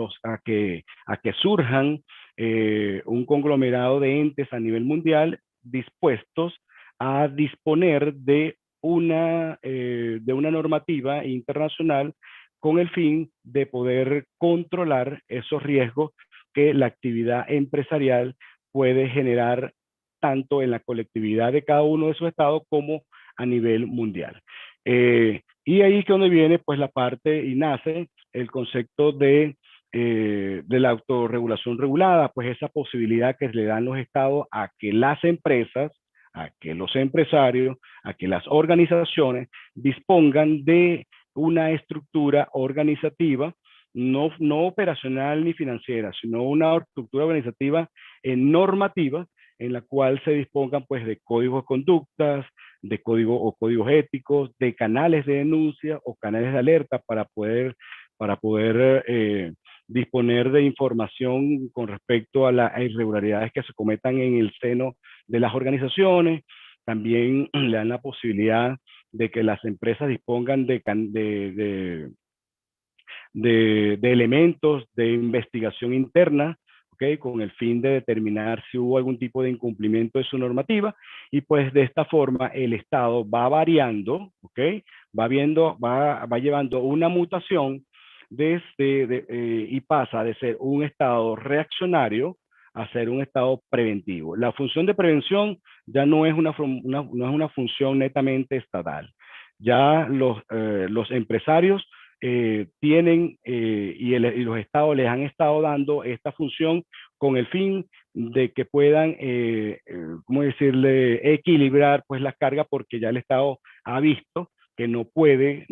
que surjan un conglomerado de entes a nivel mundial dispuestos a disponer de una normativa internacional con el fin de poder controlar esos riesgos que la actividad empresarial puede generar tanto en la colectividad de cada uno de sus estados como a nivel mundial. Y ahí es donde viene pues la parte y nace el concepto de la autorregulación regulada, pues esa posibilidad que le dan los estados a que las empresas, a que los empresarios, a que las organizaciones dispongan de una estructura organizativa, no operacional ni financiera, sino una estructura organizativa normativa, en la cual se dispongan pues de códigos de conductas, de códigos éticos, de canales de denuncia o canales de alerta para poder disponer de información con respecto a las irregularidades que se cometan en el seno de las organizaciones. También le dan la posibilidad de que las empresas dispongan de elementos de investigación interna, ¿okay? Con el fin de determinar si hubo algún tipo de incumplimiento de su normativa, y pues de esta forma el Estado va variando, ¿okay? Va llevando una mutación y pasa de ser un Estado reaccionario a ser un Estado preventivo. La función de prevención ya no es una función netamente estatal. Ya los empresarios tienen y los estados les han estado dando esta función con el fin de que puedan, ¿cómo decirle?, equilibrar pues las cargas, porque ya el Estado ha visto que no puede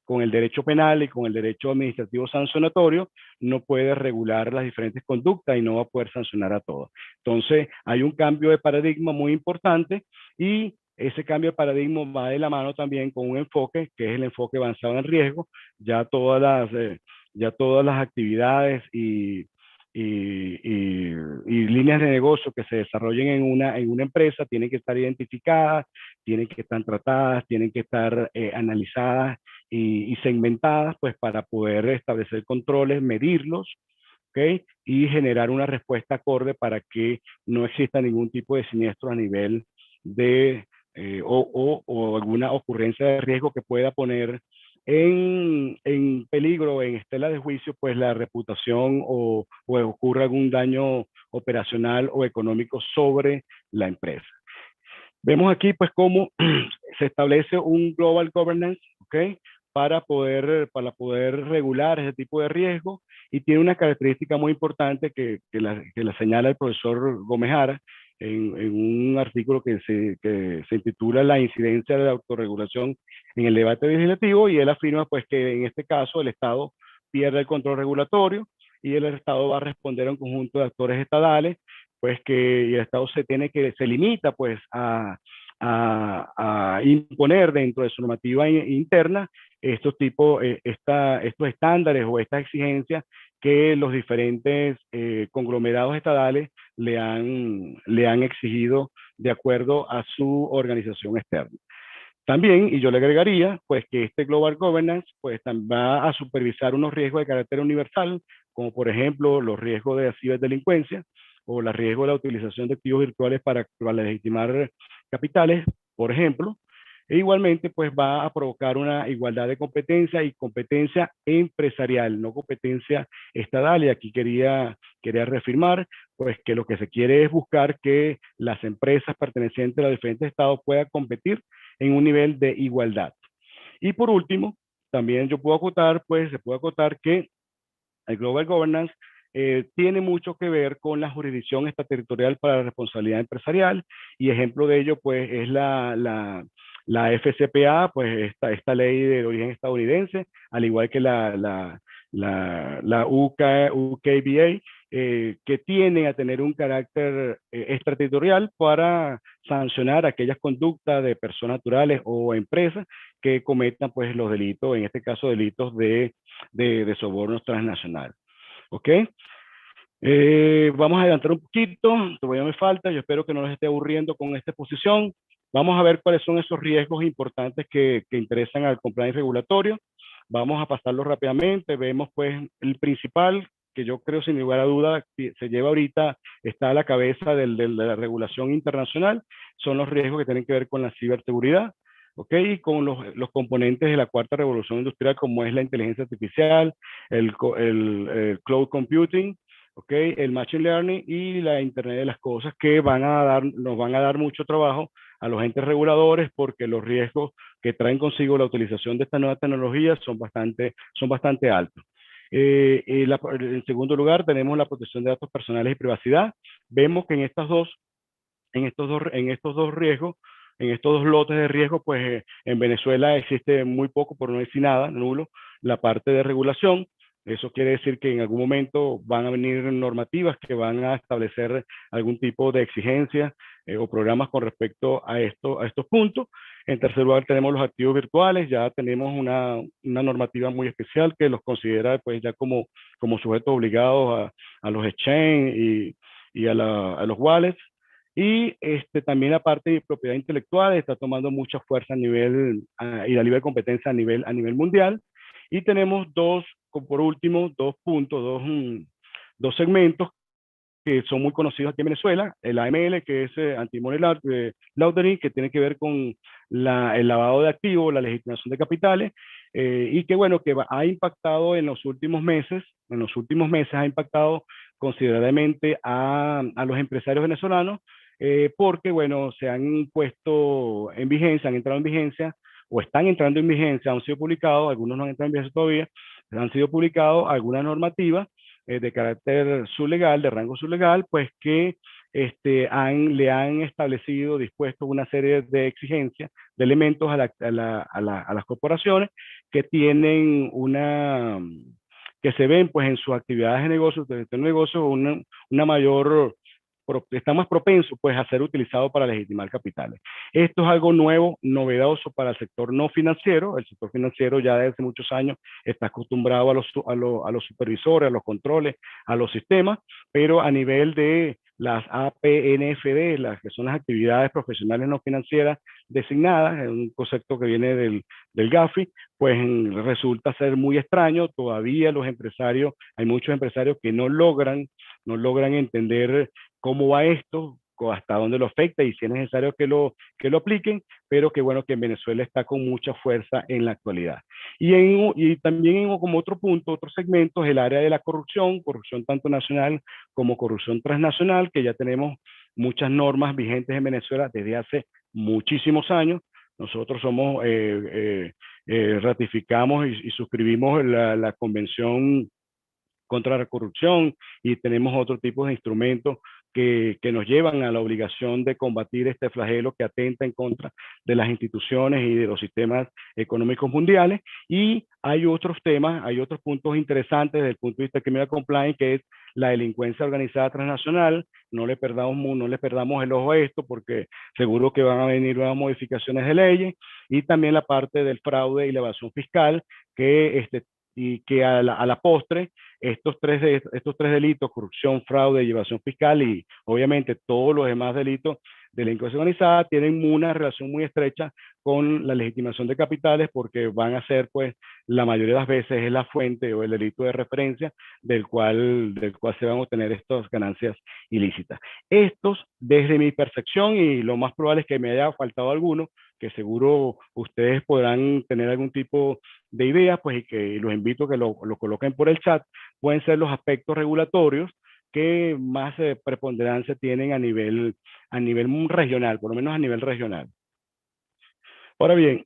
con el derecho penal y con el derecho administrativo sancionatorio, no puede regular las diferentes conductas y no va a poder sancionar a todos. Entonces, hay un cambio de paradigma muy importante y ese cambio de paradigma va de la mano también con un enfoque que es el enfoque avanzado en riesgo. Ya todas las actividades y líneas de negocio que se desarrollen en una empresa tienen que estar identificadas, tienen que estar tratadas, tienen que estar analizadas y segmentadas, pues para poder establecer controles, medirlos, ¿ok? Y generar una respuesta acorde para que no exista ningún tipo de siniestro a nivel de, o alguna ocurrencia de riesgo que pueda poner en peligro, en estela de juicio, pues la reputación o ocurra algún daño operacional o económico sobre la empresa. Vemos aquí pues cómo se establece un global governance, ¿ok? Para poder regular ese tipo de riesgo, y tiene una característica muy importante que la señala el profesor Gómez Jara en un artículo que se intitula La incidencia de la autorregulación en el debate legislativo, y él afirma pues que en este caso el Estado pierde el control regulatorio y el Estado va a responder a un conjunto de actores estadales, pues que el Estado se limita pues a imponer dentro de su normativa interna estos estándares o estas exigencias que los diferentes conglomerados estadales le han exigido de acuerdo a su organización externa. También, y yo le agregaría, pues que este Global Governance pues va a supervisar unos riesgos de carácter universal, como por ejemplo los riesgos de ciberdelincuencia o los riesgos de la utilización de activos virtuales para legitimar capitales, por ejemplo. E igualmente, pues va a provocar una igualdad de competencia y competencia empresarial, no competencia estatal. Y aquí quería reafirmar, pues que lo que se quiere es buscar que las empresas pertenecientes a los diferentes estados puedan competir en un nivel de igualdad. Y por último, también yo puedo acotar, pues se puede acotar que el Global Governance tiene mucho que ver con la jurisdicción extraterritorial para la responsabilidad empresarial, y ejemplo de ello pues es la FCPA, pues esta ley de origen estadounidense, al igual que la UKBA, que tienen a tener un carácter extraterritorial para sancionar aquellas conductas de personas naturales o empresas que cometan pues los delitos, en este caso delitos de sobornos transnacionales. ¿Ok? Vamos a adelantar un poquito, todavía me falta, yo espero que no les esté aburriendo con esta exposición. Vamos a ver cuáles son esos riesgos importantes que interesan al compliance regulatorio. Vamos a pasarlo rápidamente. Vemos pues el principal, que yo creo sin lugar a duda se lleva ahorita, está a la cabeza de la regulación internacional, son los riesgos que tienen que ver con la ciberseguridad, ¿ok? Y con los componentes de la cuarta revolución industrial, como es la inteligencia artificial, el cloud computing, ¿ok? El machine learning y la Internet de las cosas, que nos van a dar mucho trabajo a los entes reguladores, porque los riesgos que traen consigo la utilización de estas nuevas tecnologías son bastante altos. En segundo lugar, tenemos la protección de datos personales y privacidad. Vemos que en estos dos riesgos, en estos dos lotes de riesgo, pues en Venezuela existe muy poco, por no decir nada, nulo, la parte de regulación. Eso quiere decir que en algún momento van a venir normativas que van a establecer algún tipo de exigencia o programas con respecto a estos puntos. En tercer lugar, tenemos los activos virtuales. Ya tenemos una normativa muy especial que los considera pues ya como sujetos obligados a los exchange y a los wallets. Y también la parte de propiedad intelectual está tomando mucha fuerza y la libre de competencia a nivel mundial. Y tenemos por último, dos segmentos que son muy conocidos aquí en Venezuela: el AML, que es Anti-Money Laundering, que tiene que ver con el lavado de activos, la legitimación de capitales, y que bueno, que ha impactado en los últimos meses ha impactado considerablemente a los empresarios venezolanos, porque bueno, se han puesto en vigencia, han entrado en vigencia o están entrando en vigencia, han sido publicados, algunos no han entrado en vigencia todavía, han sido publicados algunas normativas de carácter sublegal, de rango sublegal, pues que le han establecido, dispuesto una serie de exigencias, de elementos a las corporaciones que tienen que se ven pues en sus actividades de negocio, una mayor, está más propenso pues a ser utilizado para legitimar capitales. Esto es algo nuevo, novedoso para el sector no financiero. El sector financiero ya desde hace muchos años está acostumbrado a los supervisores, a los controles, a los sistemas, pero a nivel de las APNFD, las que son las actividades profesionales no financieras designadas, un concepto que viene del GAFI, pues resulta ser muy extraño. Todavía los empresarios, hay muchos empresarios que no logran entender cómo va esto, hasta dónde lo afecta y si es necesario que lo apliquen, pero que bueno que en Venezuela está con mucha fuerza en la actualidad. Y también como otro punto, otro segmento es el área de la corrupción tanto nacional como corrupción transnacional, que ya tenemos muchas normas vigentes en Venezuela desde hace muchísimos años. Nosotros ratificamos y suscribimos la Convención contra la Corrupción y tenemos otro tipo de instrumentos que nos llevan a la obligación de combatir este flagelo que atenta en contra de las instituciones y de los sistemas económicos mundiales. Y hay otros temas, hay otros puntos interesantes desde el punto de vista de criminal compliance, que es la delincuencia organizada transnacional. No le perdamos el ojo a esto, porque seguro que van a venir nuevas modificaciones de leyes, y también la parte del fraude y la evasión fiscal, que a la postre estos tres delitos, corrupción, fraude y evasión fiscal, y obviamente todos los demás delitos de delincuencia organizada, tienen una relación muy estrecha con la legitimación de capitales, porque van a ser, pues, la mayoría de las veces es la fuente o el delito de referencia del cual se van a obtener estas ganancias ilícitas. Estos, desde mi percepción, y lo más probable es que me haya faltado alguno, que seguro ustedes podrán tener algún tipo de ideas, pues, y que los invito a que lo coloquen por el chat, pueden ser los aspectos regulatorios que más preponderancia tienen a nivel regional, por lo menos a nivel regional. Ahora bien,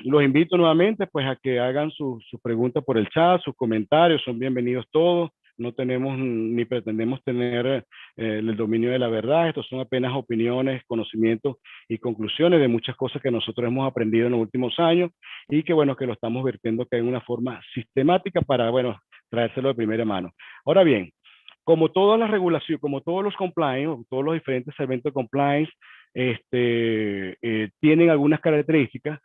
los invito nuevamente pues a que hagan sus preguntas por el chat, sus comentarios, son bienvenidos todos. No tenemos ni pretendemos tener el dominio de la verdad. Estos son apenas opiniones, conocimientos y conclusiones de muchas cosas que nosotros hemos aprendido en los últimos años, y que bueno, que lo estamos vertiendo que en una forma sistemática para, bueno, traérselo de primera mano. Ahora bien, como todas las regulaciones, como todos los compliance, todos los diferentes eventos de compliance, tienen algunas características.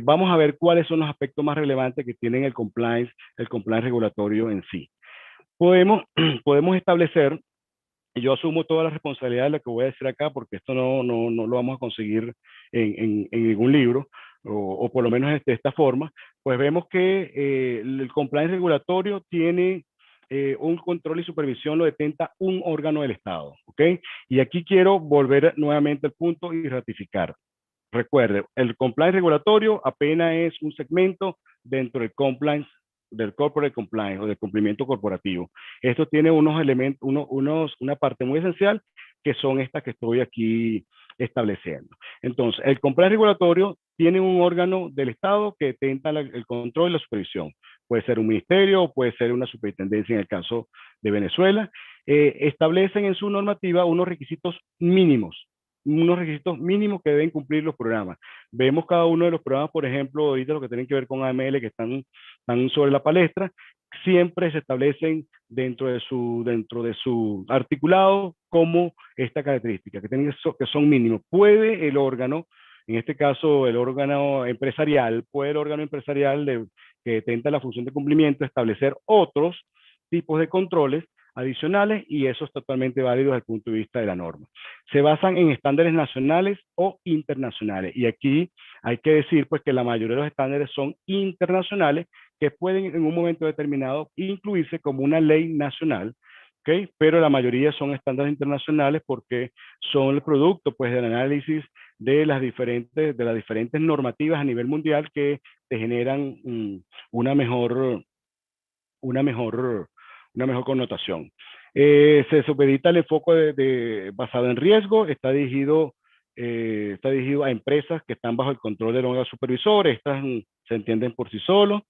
Vamos a ver cuáles son los aspectos más relevantes que tienen el compliance regulatorio en sí. Podemos establecer, y yo asumo toda la responsabilidad de lo que voy a decir acá, porque esto no lo vamos a conseguir en ningún libro, o por lo menos de esta forma. Pues vemos que el compliance regulatorio tiene un control y supervisión, lo detenta un órgano del Estado, ¿ok? Y aquí quiero volver nuevamente al punto y ratificar. Recuerde, el compliance regulatorio apenas es un segmento dentro del compliance, del corporate compliance o del cumplimiento corporativo. Esto tiene unos elementos, una parte muy esencial, que son estas que estoy aquí estableciendo. Entonces, el compliance regulatorio tiene un órgano del Estado que detenta el control y la supervisión. Puede ser un ministerio o puede ser una superintendencia en el caso de Venezuela. Establecen en su normativa unos requisitos mínimos que deben cumplir los programas. Vemos cada uno de los programas, por ejemplo, ahorita lo que tienen que ver con AML, que están sobre la palestra, siempre se establecen dentro de su articulado como esta característica, que son mínimos. Puede el órgano, en este caso el órgano empresarial, que detenta la función de cumplimiento, establecer otros tipos de controles adicionales, y eso es totalmente válido desde el punto de vista de la norma. Se basan en estándares nacionales o internacionales, y aquí hay que decir pues que la mayoría de los estándares son internacionales, que pueden en un momento determinado incluirse como una ley nacional, ¿ok? Pero la mayoría son estándares internacionales porque son el producto pues del análisis de las diferentes normativas a nivel mundial, que te generan una mejor connotación. Se supedita el enfoque basado en riesgo, está dirigido está dirigido a empresas que están bajo el control del órgano supervisor. Estas se entienden por sí solos.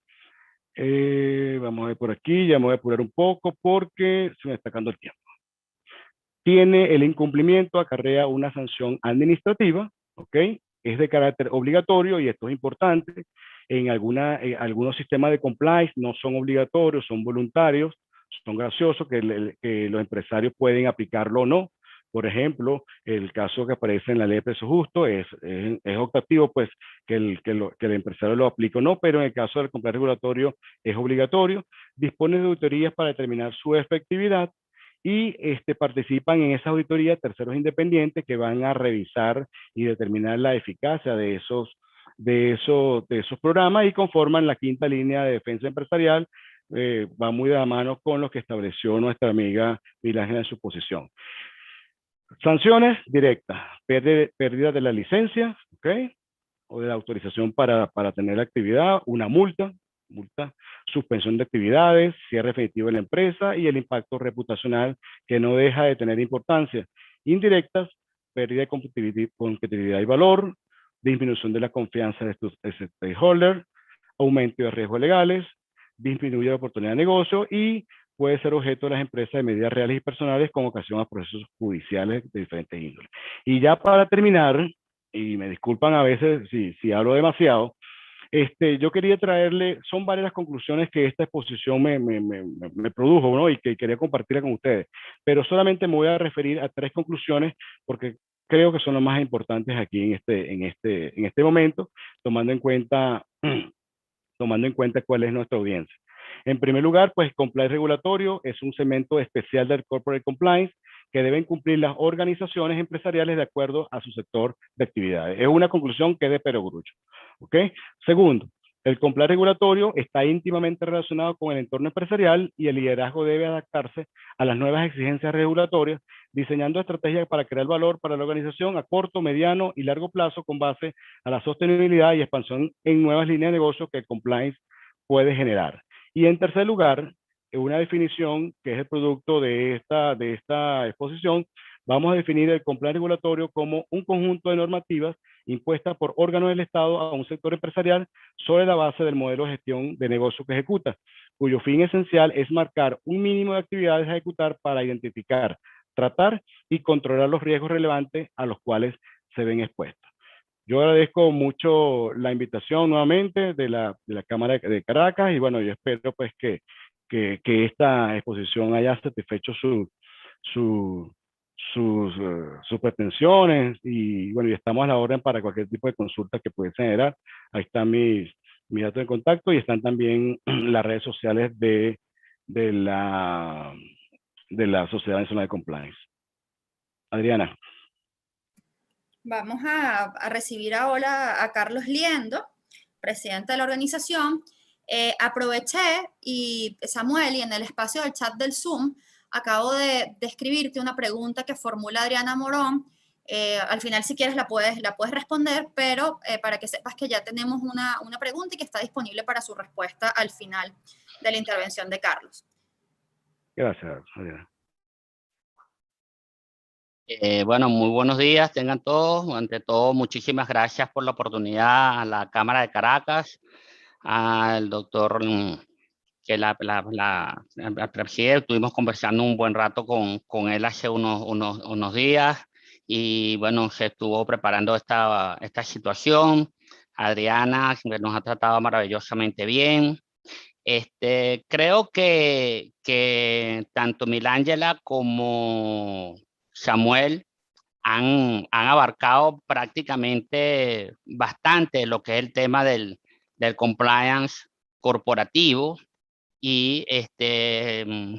Vamos a ver por aquí, ya me voy a apurar un poco porque se me está acabando el tiempo. Tiene el incumplimiento, acarrea una sanción administrativa, ¿ok? Es de carácter obligatorio y esto es importante. En algunos sistemas de compliance no son obligatorios, son voluntarios, son graciosos que los empresarios pueden aplicarlo o no. Por ejemplo, el caso que aparece en la ley de precio justo es optativo, pues que el empresario lo aplique o no, pero en el caso del compliance regulatorio es obligatorio. Dispone de auditorías para determinar su efectividad y participan en esa auditoría terceros independientes que van a revisar y determinar la eficacia de esos programas y conforman la quinta línea de defensa empresarial. Va muy de la mano con lo que estableció nuestra amiga Milángela en su posición. Sanciones directas, pérdida de la licencia, ¿ok? O de la autorización para tener la actividad, una multa, suspensión de actividades, cierre definitivo de la empresa y el impacto reputacional que no deja de tener importancia. Indirectas, pérdida de competitividad y valor, disminución de la confianza de tus stakeholders, aumento de riesgos legales, disminuye la oportunidad de negocio y puede ser objeto de las empresas de medidas reales y personales con ocasión a procesos judiciales de diferentes índoles. Y ya para terminar, y me disculpan a veces si hablo demasiado, yo quería traerle, son varias las conclusiones que esta exposición me produjo, ¿no? Y que quería compartirla con ustedes, pero solamente me voy a referir a 3 conclusiones porque creo que son las más importantes aquí en este momento, tomando en cuenta cuál es nuestra audiencia. En primer lugar, pues compliance regulatorio es un segmento especial del corporate compliance que deben cumplir las organizaciones empresariales de acuerdo a su sector de actividades. Es una conclusión que es de perogrullo. ¿Ok? Segundo, el compliance regulatorio está íntimamente relacionado con el entorno empresarial y el liderazgo debe adaptarse a las nuevas exigencias regulatorias, diseñando estrategias para crear valor para la organización a corto, mediano y largo plazo con base a la sostenibilidad y expansión en nuevas líneas de negocio que el compliance puede generar. Y en tercer lugar, una definición que es el producto de esta exposición, vamos a definir el compliance regulatorio como un conjunto de normativas impuestas por órganos del Estado a un sector empresarial sobre la base del modelo de gestión de negocio que ejecuta, cuyo fin esencial es marcar un mínimo de actividades a ejecutar para identificar, tratar y controlar los riesgos relevantes a los cuales se ven expuestos. Yo agradezco mucho la invitación nuevamente de la Cámara de Caracas y bueno, yo espero pues que esta exposición haya satisfecho sus pretensiones y bueno, y estamos a la orden para cualquier tipo de consulta que pudiesen generar. Ahí están mis datos de contacto y están también las redes sociales de la Sociedad Nacional de Compliance. Adriana. Vamos a recibir ahora a Carlos Liendo, presidente de la organización. Aproveché y Samuel, y en el espacio del chat del Zoom, acabo de escribirte una pregunta que formula Adriana Morón. Al final, si quieres, la puedes responder, pero para que sepas que ya tenemos una pregunta y que está disponible para su respuesta al final de la intervención de Carlos. Gracias, Adriana. Bueno, muy buenos días, tengan todos. Ante todo, muchísimas gracias por la oportunidad a la Cámara de Caracas, al doctor que la preside. Estuvimos conversando un buen rato con él hace unos días y bueno, se estuvo preparando esta situación. Adriana nos ha tratado maravillosamente bien. Creo que tanto Milángela como Samuel han abarcado prácticamente bastante lo que es el tema del compliance corporativo y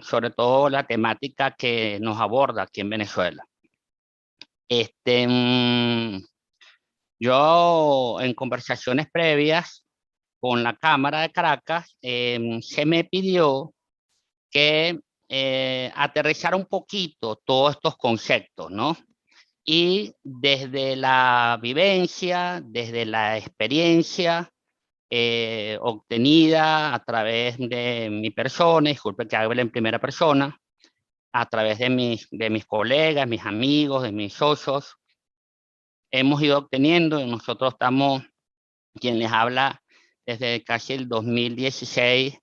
sobre todo la temática que nos aborda aquí en Venezuela. Yo en conversaciones previas con la Cámara de Caracas se me pidió que aterrizar un poquito todos estos conceptos, ¿no? Y desde la vivencia, desde la experiencia obtenida a través de mi persona, disculpe que hable en primera persona, a través de mis colegas, mis amigos, de mis socios, hemos ido obteniendo. Y nosotros estamos, quien les habla, desde casi el 2016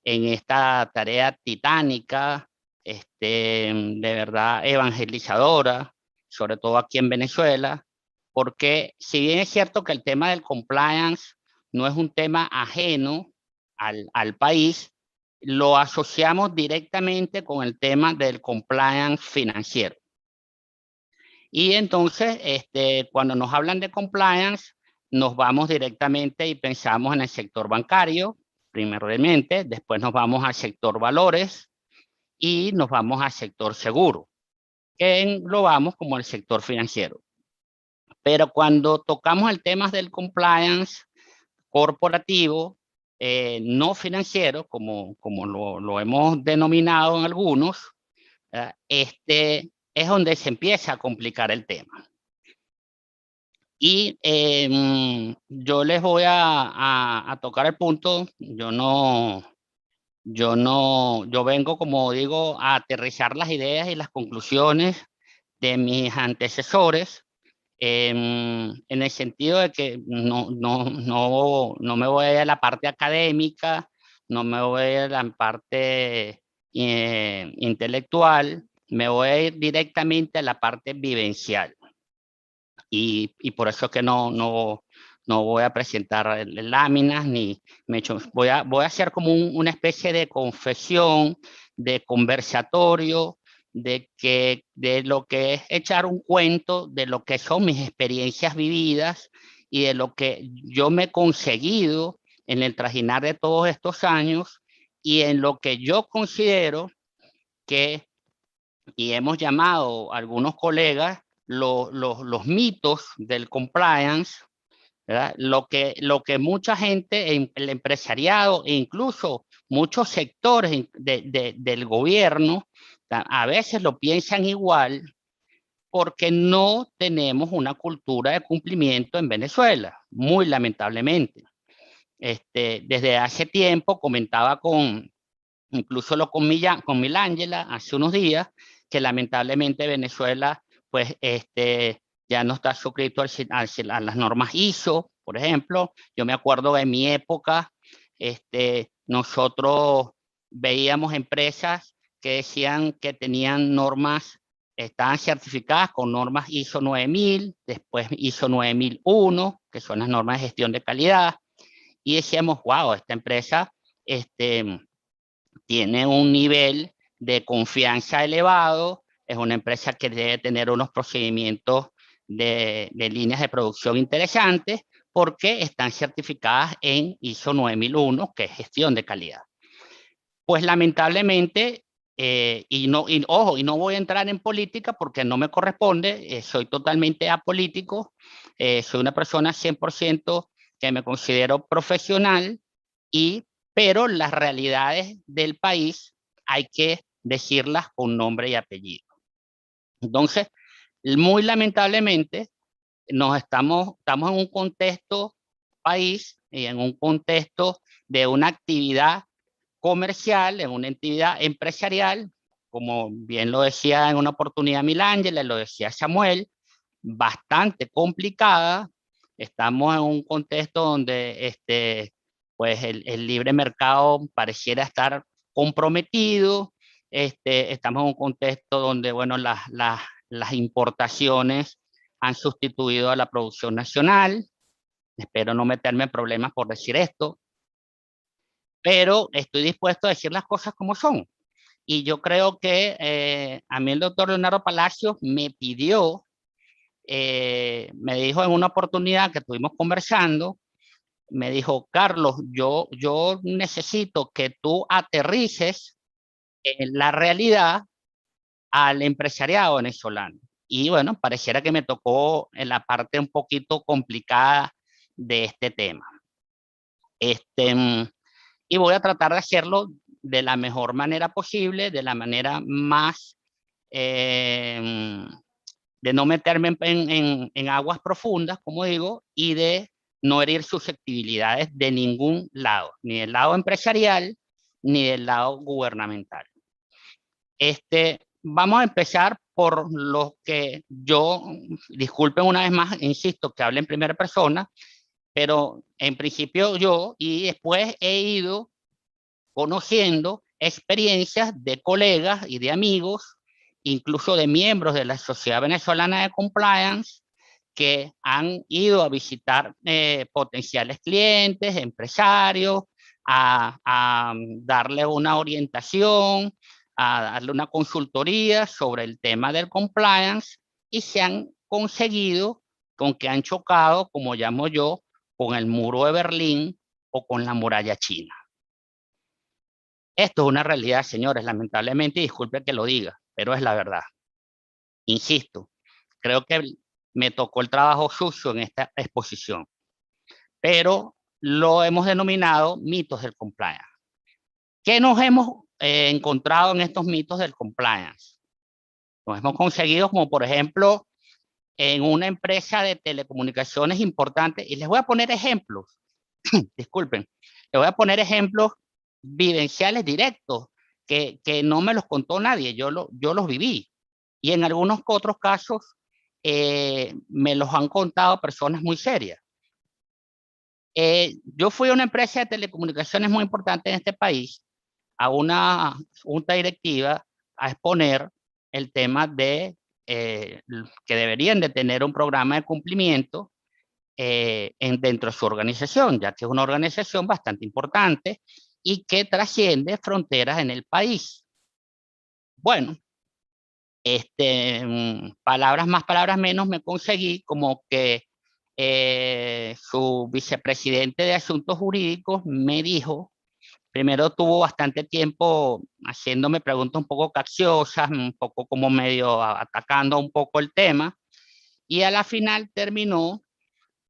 en esta tarea titánica, de verdad evangelizadora, sobre todo aquí en Venezuela, porque si bien es cierto que el tema del compliance no es un tema ajeno al país, lo asociamos directamente con el tema del compliance financiero. Y entonces, cuando nos hablan de compliance, nos vamos directamente y pensamos en el sector bancario, primeramente, después nos vamos al sector valores y nos vamos al sector seguro, que englobamos como el sector financiero. Pero cuando tocamos el tema del compliance corporativo, no financiero, como lo hemos denominado en algunos, es donde se empieza a complicar el tema. Y yo les voy a tocar el punto. Yo vengo, como digo, a aterrizar las ideas y las conclusiones de mis antecesores, en el sentido de que no me voy a ir a la parte académica, no me voy a ir a la parte intelectual, me voy a ir directamente a la parte vivencial. Y por eso es que no voy a presentar láminas, ni voy a hacer como una especie de confesión, de conversatorio, de lo que es echar un cuento de lo que son mis experiencias vividas y de lo que yo me he conseguido en el trajinar de todos estos años y en lo que yo considero que, y hemos llamado a algunos colegas, los mitos del compliance, ¿verdad? Lo que mucha gente, el empresariado e incluso muchos sectores del gobierno a veces lo piensan igual, porque no tenemos una cultura de cumplimiento en Venezuela, muy lamentablemente. Desde hace tiempo comentaba incluso con Milángela hace unos días, que lamentablemente Venezuela pues ya no está suscrito a las normas ISO, por ejemplo. Yo me acuerdo de en mi época, nosotros veíamos empresas que decían que tenían normas, estaban certificadas con normas ISO 9000, después ISO 9001, que son las normas de gestión de calidad, y decíamos, wow, esta empresa tiene un nivel de confianza elevado, es una empresa que debe tener unos procedimientos de líneas de producción interesantes, porque están certificadas en ISO 9001, que es gestión de calidad. Pues lamentablemente, ojo, y no voy a entrar en política porque no me corresponde, soy totalmente apolítico, soy una persona 100% que me considero profesional, pero las realidades del país hay que decirlas con nombre y apellido. Entonces, muy lamentablemente, estamos en un contexto país y en un contexto de una actividad comercial, en una actividad empresarial, como bien lo decía en una oportunidad Milángela, lo decía Samuel, bastante complicada. Estamos en un contexto donde pues el libre mercado pareciera estar comprometido. Estamos en un contexto donde, bueno, las importaciones han sustituido a la producción nacional. Espero no meterme en problemas por decir esto, pero estoy dispuesto a decir las cosas como son. Y yo creo que a mí el doctor Leonardo Palacios me pidió, me dijo en una oportunidad que estuvimos conversando, me dijo, Carlos, yo necesito que tú aterrices en la realidad al empresariado venezolano. Y bueno, pareciera que me tocó en la parte un poquito complicada de este tema. Y voy a tratar de hacerlo de la mejor manera posible, de la manera más, de no meterme en aguas profundas, como digo, y de no herir susceptibilidades de ningún lado, ni del lado empresarial, ni del lado gubernamental. vamos a empezar por lo que yo, disculpen una vez más, insisto, que hable en primera persona, pero en principio yo, y después he ido conociendo experiencias de colegas y de amigos, incluso de miembros de la Sociedad Venezolana de Compliance, que han ido a visitar potenciales clientes, empresarios, a darle una orientación, a darle una consultoría sobre el tema del compliance, y se han conseguido con que han chocado, como llamo yo, con el muro de Berlín o con la muralla china. Esto es una realidad, señores, lamentablemente, y disculpe que lo diga, pero es la verdad. Insisto, creo que me tocó el trabajo sucio en esta exposición, pero lo hemos denominado mitos del compliance. ¿Qué nos hemos encontrado en estos mitos del compliance? Nos hemos conseguido, como por ejemplo, en una empresa de telecomunicaciones importante, y les voy a poner ejemplos, disculpen, les voy a poner ejemplos vivenciales directos, que no me los contó nadie, yo los viví. Y en algunos otros casos me los han contado personas muy serias. Yo fui a una empresa de telecomunicaciones muy importante en este país, a una junta directiva, a exponer el tema de que deberían de tener un programa de cumplimiento dentro de su organización, ya que es una organización bastante importante y que trasciende fronteras en el país. Bueno, palabras más, palabras menos, me conseguí como que su vicepresidente de Asuntos Jurídicos me dijo, primero tuvo bastante tiempo haciéndome preguntas un poco capciosas, un poco como medio atacando un poco el tema, y a la final terminó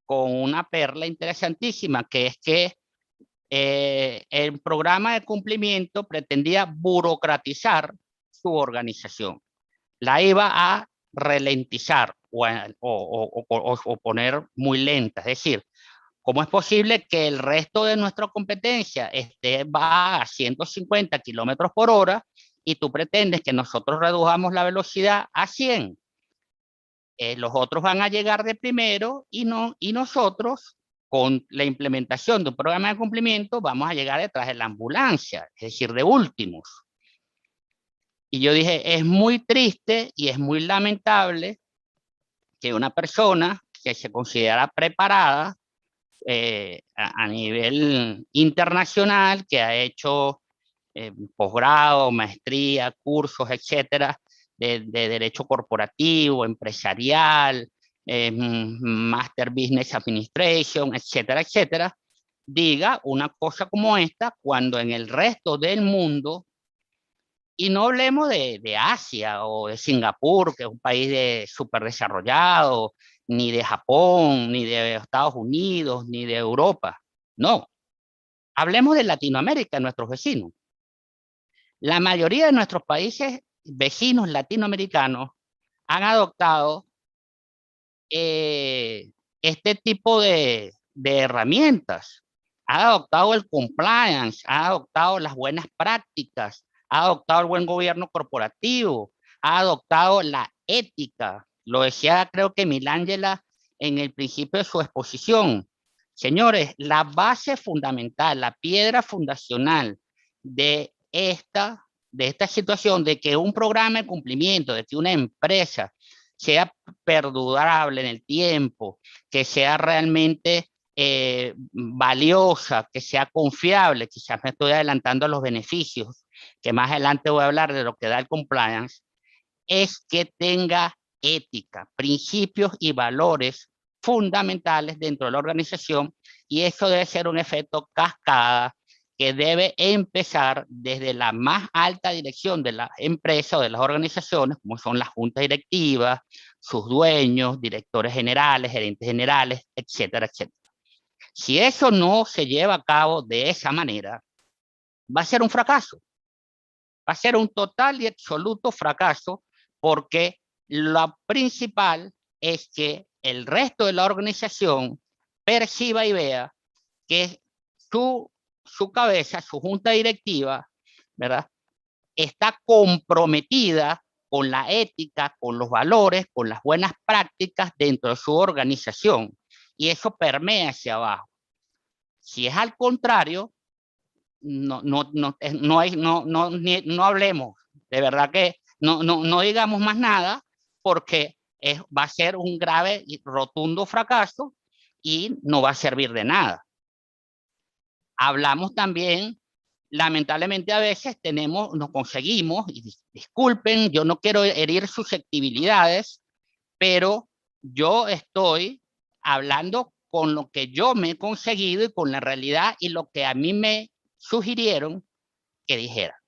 con una perla interesantísima, que es que el programa de cumplimiento pretendía burocratizar su organización. La iba a ralentizar o poner muy lenta. Es decir, ¿cómo es posible que el resto de nuestra competencia va a 150 kilómetros por hora y tú pretendes que nosotros redujamos la velocidad a 100? Los otros van a llegar de primero y nosotros, con la implementación de un programa de cumplimiento, vamos a llegar detrás de la ambulancia, es decir, de últimos. Y yo dije, es muy triste y es muy lamentable que una persona que se considera preparada a nivel internacional, que ha hecho posgrado, maestría, cursos, etcétera, de derecho corporativo, empresarial, Master Business Administration, etcétera, etcétera, diga una cosa como esta cuando en el resto del mundo, y no hablemos de Asia o de Singapur, que es un país súper desarrollado, ni de Japón, ni de Estados Unidos, ni de Europa, no. Hablemos de Latinoamérica, nuestros vecinos. La mayoría de nuestros países vecinos latinoamericanos han adoptado este tipo de herramientas. Han adoptado el compliance, han adoptado las buenas prácticas, ha adoptado el buen gobierno corporativo, ha adoptado la ética. Lo decía, creo que Milangela en el principio de su exposición. Señores, la base fundamental, la piedra fundacional de esta situación, de que un programa de cumplimiento, de que una empresa sea perdurable en el tiempo, que sea realmente valiosa, que sea confiable, quizás me estoy adelantando a los beneficios, que más adelante voy a hablar de lo que da el compliance, es que tenga ética, principios y valores fundamentales dentro de la organización, y eso debe ser un efecto cascada que debe empezar desde la más alta dirección de la empresa o de las organizaciones, como son las juntas directivas, sus dueños, directores generales, gerentes generales, etcétera, etcétera. Si eso no se lleva a cabo de esa manera, va a ser un fracaso. Va a ser un total y absoluto fracaso, porque lo principal es que el resto de la organización perciba y vea que su cabeza, su junta directiva, ¿verdad?, está comprometida con la ética, con los valores, con las buenas prácticas dentro de su organización. Y eso permea hacia abajo. Si es al contrario, no hablemos. De verdad que no digamos más nada, porque va a ser un grave y rotundo fracaso y no va a servir de nada. Hablamos también, lamentablemente a veces nos conseguimos, y disculpen, yo no quiero herir susceptibilidades, pero yo estoy hablando con lo que yo me he conseguido y con la realidad y lo que a mí me sugirieron que dijera.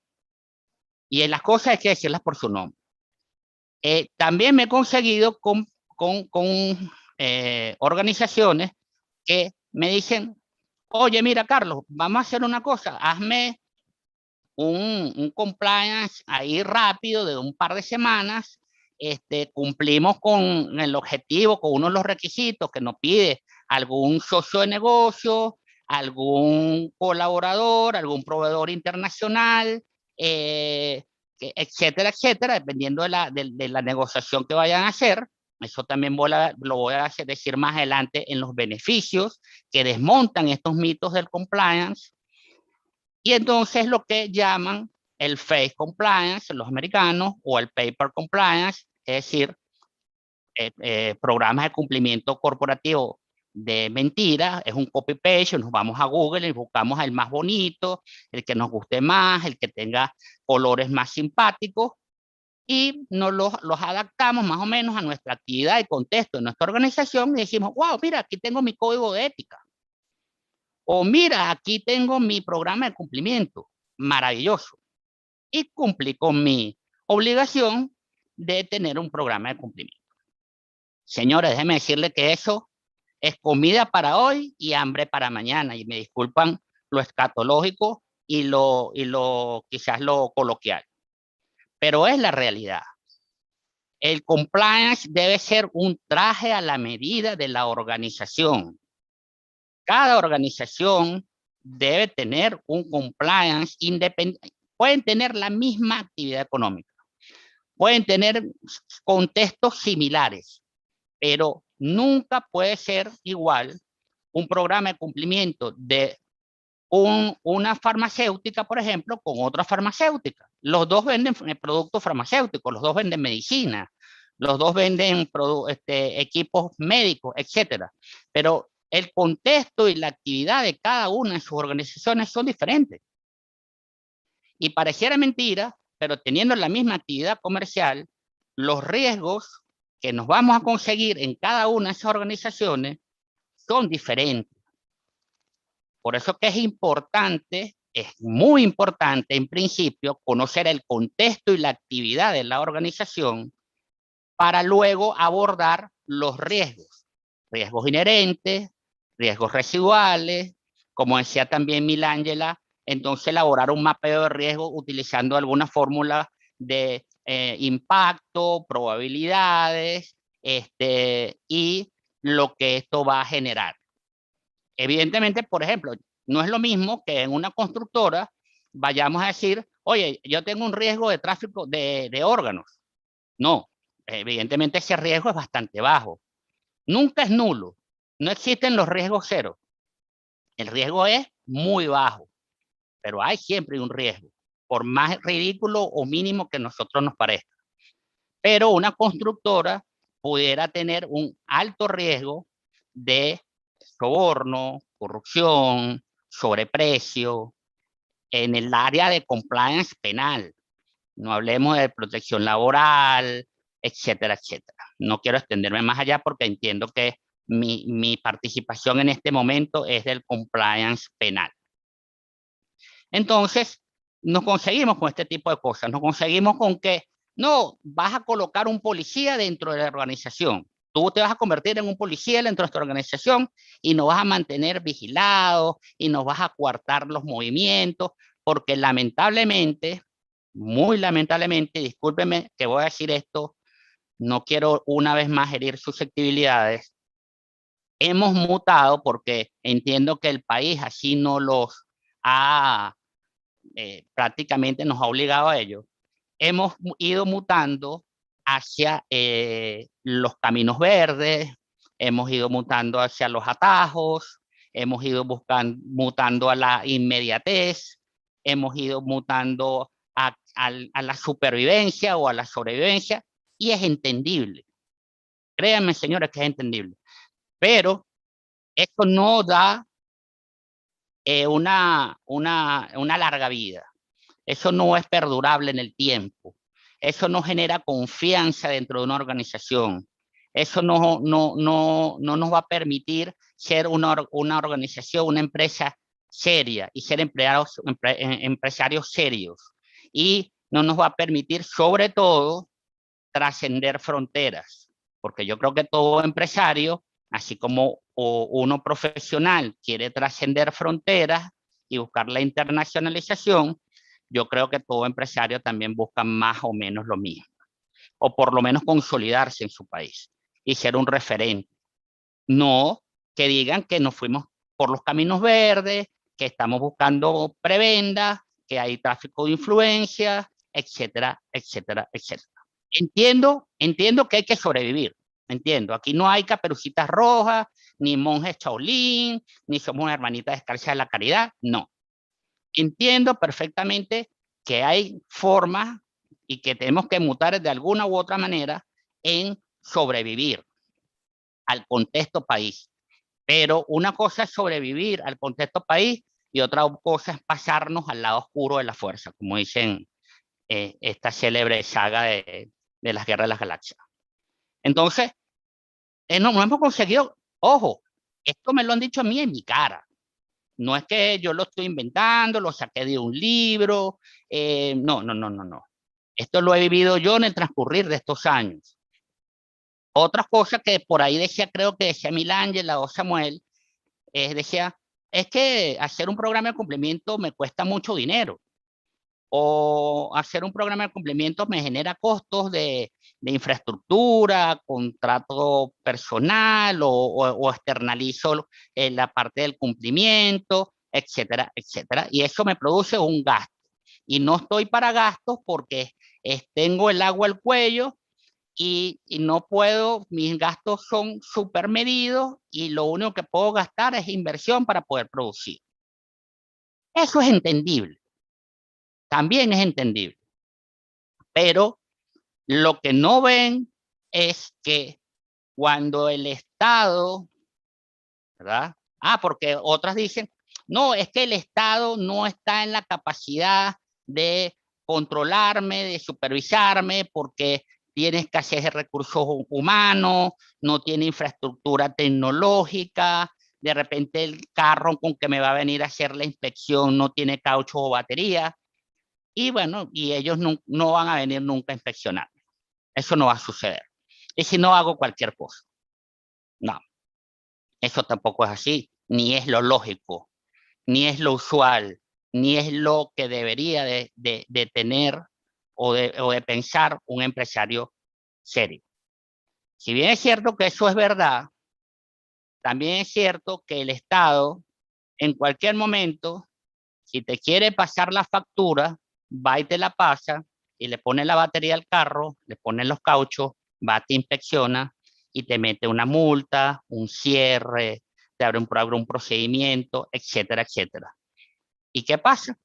Y en las cosas hay que decirlas por su nombre. También me he conseguido con organizaciones que me dicen, oye, mira, Carlos, vamos a hacer una cosa, hazme un compliance ahí rápido de un par de semanas, cumplimos con el objetivo, con uno de los requisitos que nos pide algún socio de negocio, algún colaborador, algún proveedor internacional, etcétera, etcétera, dependiendo de la negociación que vayan a hacer. Eso también lo voy a decir más adelante en los beneficios que desmontan estos mitos del compliance. Y entonces lo que llaman el fake compliance, los americanos, o el paper compliance, es decir, programas de cumplimiento corporativo de mentira, es un copy-paste, nos vamos a Google y buscamos el más bonito, el que nos guste más, el que tenga colores más simpáticos, y nos los adaptamos más o menos a nuestra actividad y contexto de nuestra organización y decimos, wow, mira, aquí tengo mi código de ética. O mira, aquí tengo mi programa de cumplimiento. Maravilloso. Y cumplí con mi obligación de tener un programa de cumplimiento. Señores, déjenme decirles que eso es comida para hoy y hambre para mañana. Y me disculpan lo escatológico y quizás lo coloquial. Pero es la realidad. El compliance debe ser un traje a la medida de la organización. Cada organización debe tener un compliance independiente. Pueden tener la misma actividad económica, pueden tener contextos similares, pero nunca puede ser igual un programa de cumplimiento de una farmacéutica, por ejemplo, con otra farmacéutica. Los dos venden productos farmacéuticos, los dos venden medicina, los dos venden equipos médicos, etcétera. Pero el contexto y la actividad de cada una de sus organizaciones son diferentes. Y pareciera mentira, pero teniendo la misma actividad comercial, los riesgos que nos vamos a conseguir en cada una de esas organizaciones son diferentes. Por eso que es importante, es muy importante en principio, conocer el contexto y la actividad de la organización para luego abordar los riesgos. Riesgos inherentes, riesgos residuales, como decía también Milángela, entonces elaborar un mapeo de riesgo utilizando alguna fórmula de impacto, probabilidades, y lo que esto va a generar. Evidentemente, por ejemplo, no es lo mismo que en una constructora vayamos a decir, oye, yo tengo un riesgo de tráfico de órganos. No, evidentemente ese riesgo es bastante bajo. Nunca es nulo. No existen los riesgos cero. El riesgo es muy bajo, pero hay siempre un riesgo, por más ridículo o mínimo que a nosotros nos parezca. Pero una constructora pudiera tener un alto riesgo de soborno, corrupción, sobreprecio, en el área de compliance penal. No hablemos de protección laboral, etcétera, etcétera. No quiero extenderme más allá porque entiendo que mi participación en este momento es del compliance penal. Entonces, nos conseguimos con este tipo de cosas. Nos conseguimos con que no vas a colocar un policía dentro de la organización. Tú te vas a convertir en un policía dentro de esta organización y nos vas a mantener vigilados y nos vas a coartar los movimientos, porque lamentablemente, muy lamentablemente, discúlpeme que voy a decir esto, no quiero una vez más herir susceptibilidades, hemos mutado porque entiendo que el país así no los ha, prácticamente nos ha obligado a ello. hemos ido mutando hacia los caminos verdes, hemos ido mutando hacia los atajos, hemos ido mutando a la inmediatez, hemos ido mutando a la supervivencia o a la sobrevivencia, y es entendible. Créanme, señores, que es entendible. Pero esto no da una larga vida. Eso no es perdurable en el tiempo. Eso no genera confianza dentro de una organización. Eso no nos va a permitir ser una organización, una empresa seria y ser empresarios serios. Y no nos va a permitir, sobre todo, trascender fronteras. Porque yo creo que todo empresario, así como uno profesional quiere trascender fronteras y buscar la internacionalización, yo creo que todo empresario también busca más o menos lo mismo, o por lo menos consolidarse en su país y ser un referente. No que digan que nos fuimos por los caminos verdes, que estamos buscando prebendas, que hay tráfico de influencia, etcétera, etcétera, etcétera. Entiendo que hay que sobrevivir. Entiendo, aquí no hay caperucitas rojas, ni monjes Shaolin, ni somos hermanitas descalzas de la caridad, no. Entiendo perfectamente que hay formas y que tenemos que mutar de alguna u otra manera en sobrevivir al contexto país. Pero una cosa es sobrevivir al contexto país y otra cosa es pasarnos al lado oscuro de la fuerza, como dicen esta célebre saga de las Guerras de las Galaxias. Entonces, no hemos conseguido, ojo, esto me lo han dicho a mí en mi cara. No es que yo lo estoy inventando, lo saqué de un libro, no. Esto lo he vivido yo en el transcurrir de estos años. Otra cosa que por ahí decía, creo que decía Milángela o Samuel, decía, es que hacer un programa de cumplimiento me cuesta mucho dinero. O hacer un programa de cumplimiento me genera costos de infraestructura, contrato personal o externalizo la parte del cumplimiento, etcétera, etcétera. Y eso me produce un gasto. Y no estoy para gastos porque tengo el agua al cuello y no puedo, mis gastos son súper medidos y lo único que puedo gastar es inversión para poder producir. Eso es entendible. También es entendible. Pero lo que no ven es que cuando el Estado, ¿verdad? Porque otras dicen, no, es que el Estado no está en la capacidad de controlarme, de supervisarme, porque tiene escasez de recursos humanos, no tiene infraestructura tecnológica, de repente el carro con que me va a venir a hacer la inspección no tiene caucho o batería. Y bueno, y ellos no van a venir nunca a inspeccionar. Eso no va a suceder. Y si no hago cualquier cosa. No, eso tampoco es así. Ni es lo lógico, ni es lo usual, ni es lo que debería de tener o de pensar un empresario serio. Si bien es cierto que eso es verdad, también es cierto que el Estado, en cualquier momento, si te quiere pasar la factura, va y te la pasa y le pone la batería al carro, le pone los cauchos, va, te inspecciona y te mete una multa, un cierre, te abre un procedimiento, etcétera, etcétera. ¿Y qué pasa?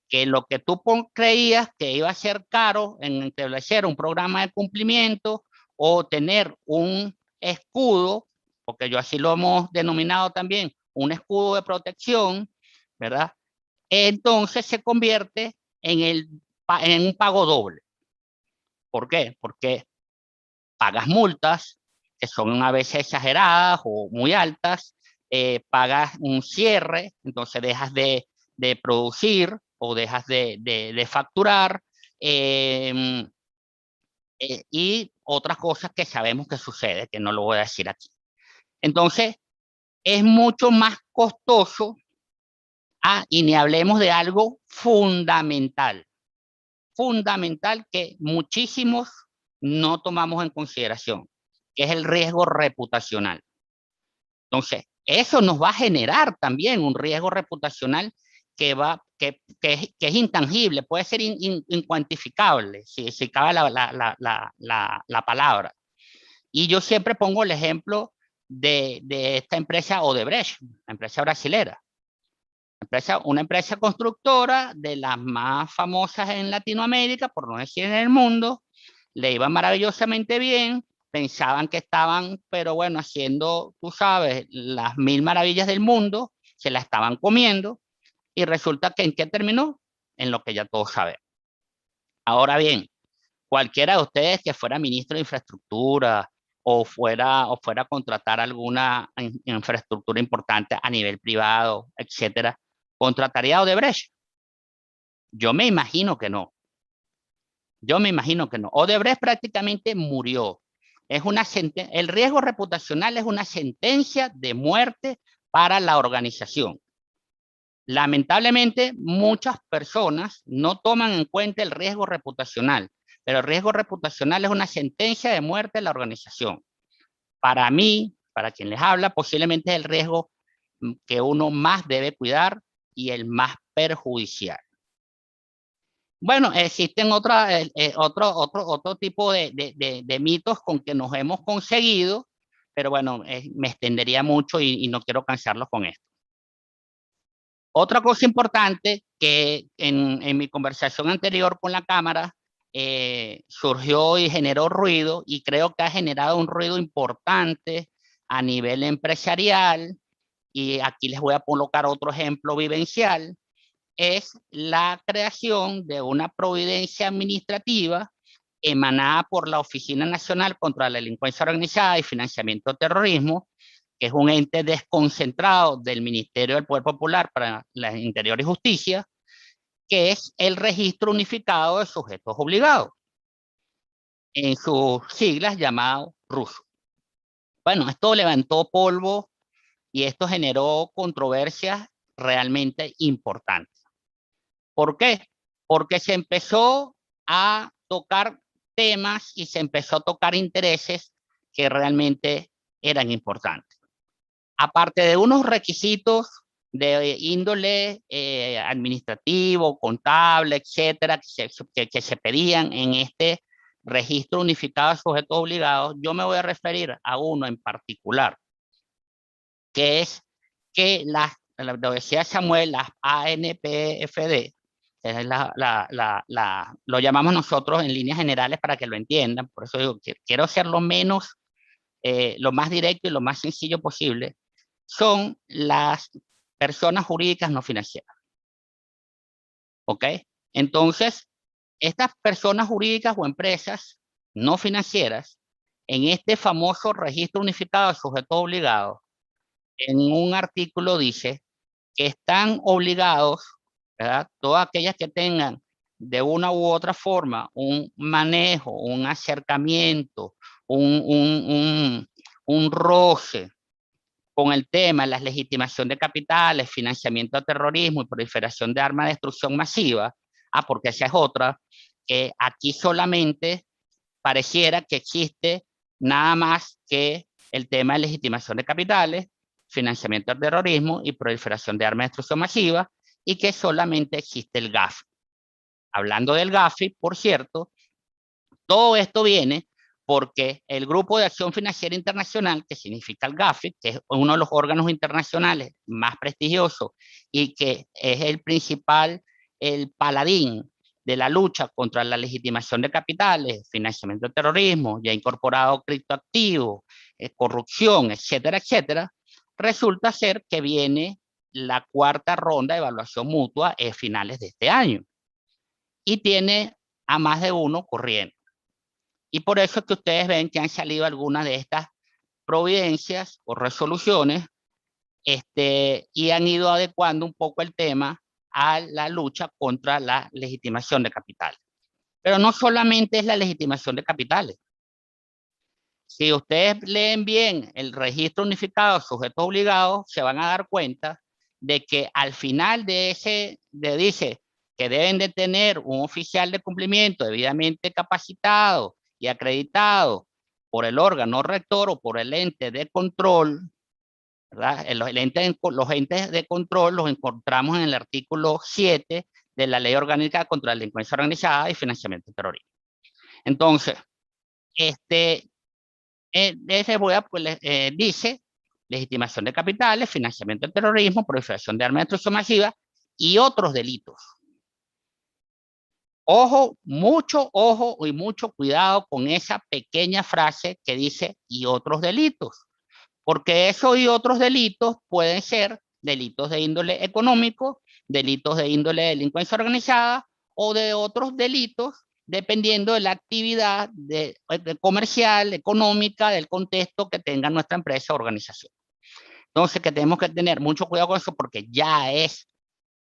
Que lo que tú creías que iba a ser caro en establecer un programa de cumplimiento o tener un escudo, porque yo así lo hemos denominado también, un escudo de protección, ¿verdad? Entonces se convierte en un pago doble. ¿Por qué? Porque pagas multas que son a veces exageradas o muy altas, pagas un cierre, entonces dejas de producir o dejas de facturar, y otras cosas que sabemos que sucede, que no lo voy a decir aquí. Entonces, es mucho más costoso. Y ni hablemos de algo fundamental que muchísimos no tomamos en consideración, que es el riesgo reputacional. Entonces, eso nos va a generar también un riesgo reputacional que es intangible, puede ser incuantificable, si cabe la palabra. Y yo siempre pongo el ejemplo de esta empresa Odebrecht, la empresa brasilera. Una empresa constructora de las más famosas en Latinoamérica, por no decir en el mundo, le iba maravillosamente bien, pensaban que estaban, pero bueno, haciendo, tú sabes, las 1000 maravillas del mundo, se la estaban comiendo, y resulta que ¿en qué terminó? En lo que ya todos saben. Ahora bien, cualquiera de ustedes que fuera ministro de infraestructura o fuera a contratar alguna infraestructura importante a nivel privado, etcétera, ¿contrataría a Odebrecht? Yo me imagino que no. Yo me imagino que no. Odebrecht prácticamente murió. El riesgo reputacional es una sentencia de muerte para la organización. Lamentablemente, muchas personas no toman en cuenta el riesgo reputacional, pero el riesgo reputacional es una sentencia de muerte de la organización. Para mí, para quien les habla, posiblemente es el riesgo que uno más debe cuidar y el más perjudicial. Bueno, existen otro tipo de mitos con que nos hemos conseguido, pero bueno, me extendería mucho y no quiero cansarlos con esto. Otra cosa importante que en mi conversación anterior con la Cámara surgió y generó ruido, y creo que ha generado un ruido importante a nivel empresarial, y aquí les voy a colocar otro ejemplo vivencial, es la creación de una providencia administrativa emanada por la Oficina Nacional contra la Delincuencia Organizada y Financiamiento del Terrorismo, que es un ente desconcentrado del Ministerio del Poder Popular para la Interior y Justicia, que es el Registro Unificado de Sujetos Obligados, en sus siglas llamado RUSO. Bueno, esto levantó polvo y esto generó controversias realmente importantes. ¿Por qué? Porque se empezó a tocar temas y se empezó a tocar intereses que realmente eran importantes. Aparte de unos requisitos de índole administrativo, contable, etcétera, que se pedían en este registro unificado de sujetos obligados, yo me voy a referir a uno en particular, que es que lo decía Samuel, las ANPFD, lo llamamos nosotros en líneas generales para que lo entiendan, por eso digo que quiero ser lo más directo y lo más sencillo posible, son las personas jurídicas no financieras. ¿Ok? Entonces, estas personas jurídicas o empresas no financieras, en este famoso registro unificado de sujetos obligados, en un artículo dice que están obligados, ¿verdad? Todas aquellas que tengan de una u otra forma un manejo, un acercamiento, un roce con el tema de la legitimación de capitales, financiamiento de terrorismo y proliferación de armas de destrucción masiva, porque esa es otra, que aquí solamente pareciera que existe nada más que el tema de legitimación de capitales, financiamiento del terrorismo y proliferación de armas de destrucción masiva, y que solamente existe el GAFI. Hablando del GAFI, por cierto, todo esto viene porque el Grupo de Acción Financiera Internacional, que significa el GAFI, que es uno de los órganos internacionales más prestigiosos y que es el principal, el paladín de la lucha contra la legitimación de capitales, financiamiento del terrorismo, ya incorporado criptoactivos, corrupción, etcétera, etcétera, resulta ser que viene la cuarta ronda de evaluación mutua a finales de este año y tiene a más de uno corriendo. Y por eso es que ustedes ven que han salido algunas de estas providencias o resoluciones y han ido adecuando un poco el tema a la lucha contra la legitimación de capitales. Pero no solamente es la legitimación de capitales. Si ustedes leen bien el registro unificado de sujetos obligados, se van a dar cuenta de que al final dice que deben de tener un oficial de cumplimiento debidamente capacitado y acreditado por el órgano rector o por el ente de control, ¿verdad? Los entes de control los encontramos en el artículo 7 de la Ley Orgánica contra la Delincuencia Organizada y Financiamiento Terrorista. Entonces, dice legitimación de capitales, financiamiento del terrorismo, proliferación de armas de destrucción masiva y otros delitos. Ojo, mucho ojo y mucho cuidado con esa pequeña frase que dice y otros delitos, porque eso y otros delitos pueden ser delitos de índole económico, delitos de índole de delincuencia organizada o de otros delitos dependiendo de la actividad comercial, económica, del contexto que tenga nuestra empresa o organización. Entonces, que tenemos que tener mucho cuidado con eso porque ya es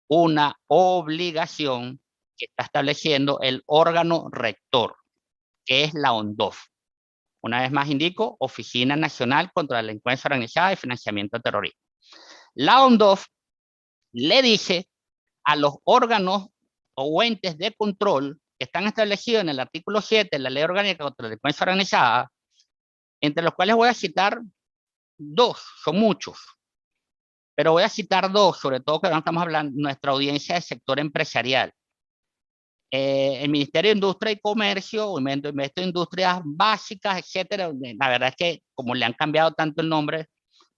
una obligación que está estableciendo el órgano rector, que es la ONDOF. Una vez más indico, Oficina Nacional contra la Delincuencia Organizada y Financiamiento Terrorista. La ONDOF le dice a los órganos o entes de control que están establecidos en el artículo 7 de la Ley Orgánica contra la Delincuencia Organizada, entre los cuales voy a citar dos, son muchos, pero voy a citar dos, sobre todo que ahora estamos hablando de nuestra audiencia del sector empresarial. El Ministerio de Industria y Comercio, o Ministerio de Industrias Básicas, etcétera. La verdad es que como le han cambiado tanto el nombre,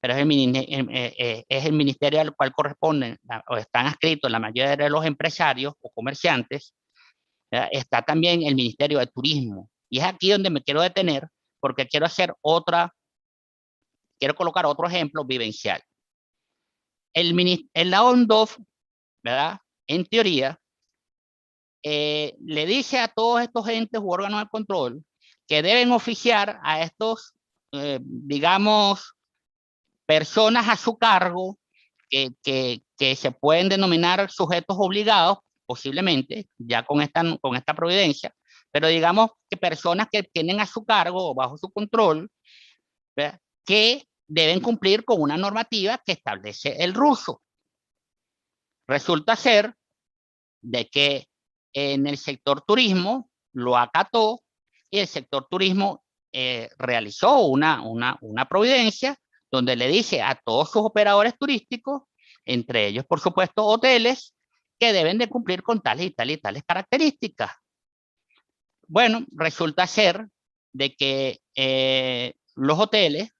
pero es el ministerio al cual corresponden o están adscritos la mayoría de los empresarios o comerciantes. Está también el Ministerio de Turismo. Y es aquí donde me quiero detener porque quiero colocar otro ejemplo vivencial. La ONDOF, ¿verdad? En teoría, le dice a todos estos entes u órganos de control que deben oficiar a estos, digamos, personas a su cargo que se pueden denominar sujetos obligados, posiblemente, ya con esta providencia, pero digamos que personas que tienen a su cargo o bajo su control, ¿verdad?, que deben cumplir con una normativa que establece el ruso. Resulta ser de que en el sector turismo lo acató y el sector turismo realizó una providencia donde le dice a todos sus operadores turísticos, entre ellos por supuesto hoteles, que deben de cumplir con tales y tales y tales características. Bueno, resulta ser de que los hoteles,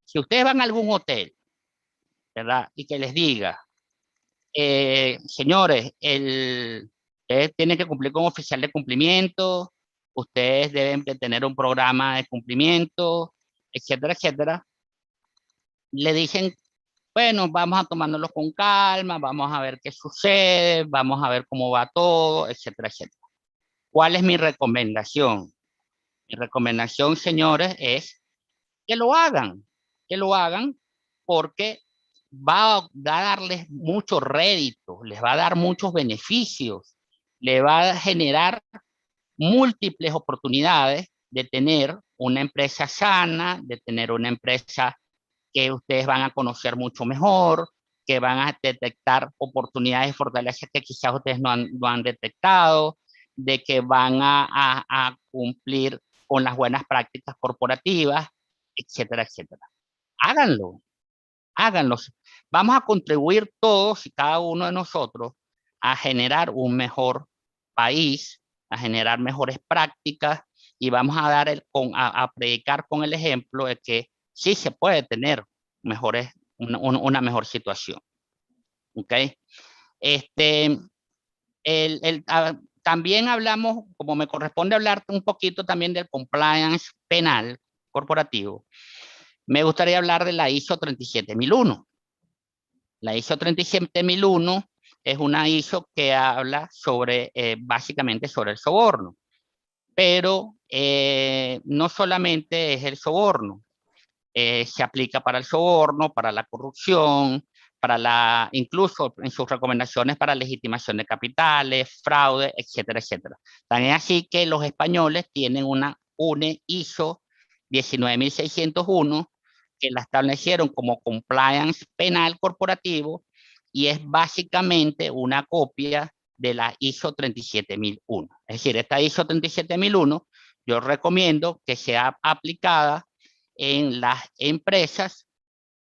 si ustedes van a algún hotel, ¿verdad?, y que les diga, señores, ustedes tienen que cumplir con oficial de cumplimiento, ustedes deben de tener un programa de cumplimiento, etcétera, etcétera. Le dicen, bueno, vamos a tomárnoslo con calma, vamos a ver qué sucede, vamos a ver cómo va todo, etcétera, etcétera. ¿Cuál es mi recomendación? Mi recomendación, señores, es que lo hagan porque va a darles mucho rédito, les va a dar muchos beneficios, le va a generar múltiples oportunidades de tener una empresa sana, de tener una empresa que ustedes van a conocer mucho mejor, que van a detectar oportunidades y fortalezas que quizás ustedes no han detectado, de que van a cumplir con las buenas prácticas corporativas, etcétera, etcétera. Háganlo. Vamos a contribuir todos y cada uno de nosotros a generar un mejor país, a generar mejores prácticas y vamos a predicar con el ejemplo de que sí se puede tener una mejor situación. ¿Ok? También hablamos, como me corresponde hablar un poquito también del compliance penal corporativo, me gustaría hablar de la ISO 37001. La ISO 37001 es una ISO que habla básicamente sobre el soborno, pero no solamente es el soborno, se aplica para el soborno, para la corrupción, incluso en sus recomendaciones para legitimación de capitales, fraude, etcétera, etcétera. Tan es así que los españoles tienen una UNE ISO 19601 que la establecieron como compliance penal corporativo y es básicamente una copia de la ISO 37001. Es decir, esta ISO 37001 yo recomiendo que sea aplicada en las empresas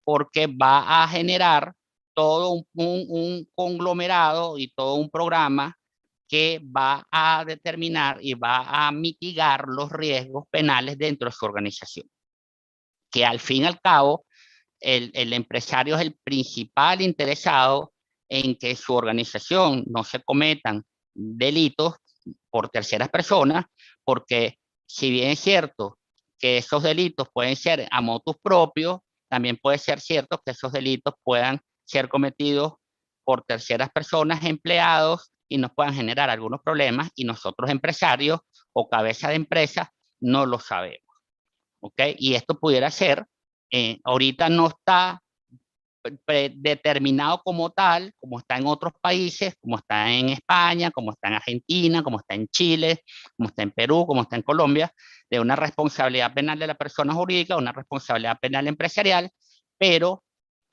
porque va a generar todo un conglomerado y todo un programa que va a determinar y va a mitigar los riesgos penales dentro de su organización. Que al fin y al cabo, el empresario es el principal interesado en que su organización no se cometan delitos por terceras personas, porque si bien es cierto que esos delitos pueden ser a motus propio, también puede ser cierto que esos delitos puedan ser cometidos por terceras personas, empleados, y nos puedan generar algunos problemas, y nosotros empresarios o cabeza de empresa no lo sabemos. ¿Ok? Y esto pudiera ser, ahorita no está determinado como tal, como está en otros países, como está en España, como está en Argentina, como está en Chile, como está en Perú, como está en Colombia, de una responsabilidad penal de la persona jurídica, una responsabilidad penal empresarial, pero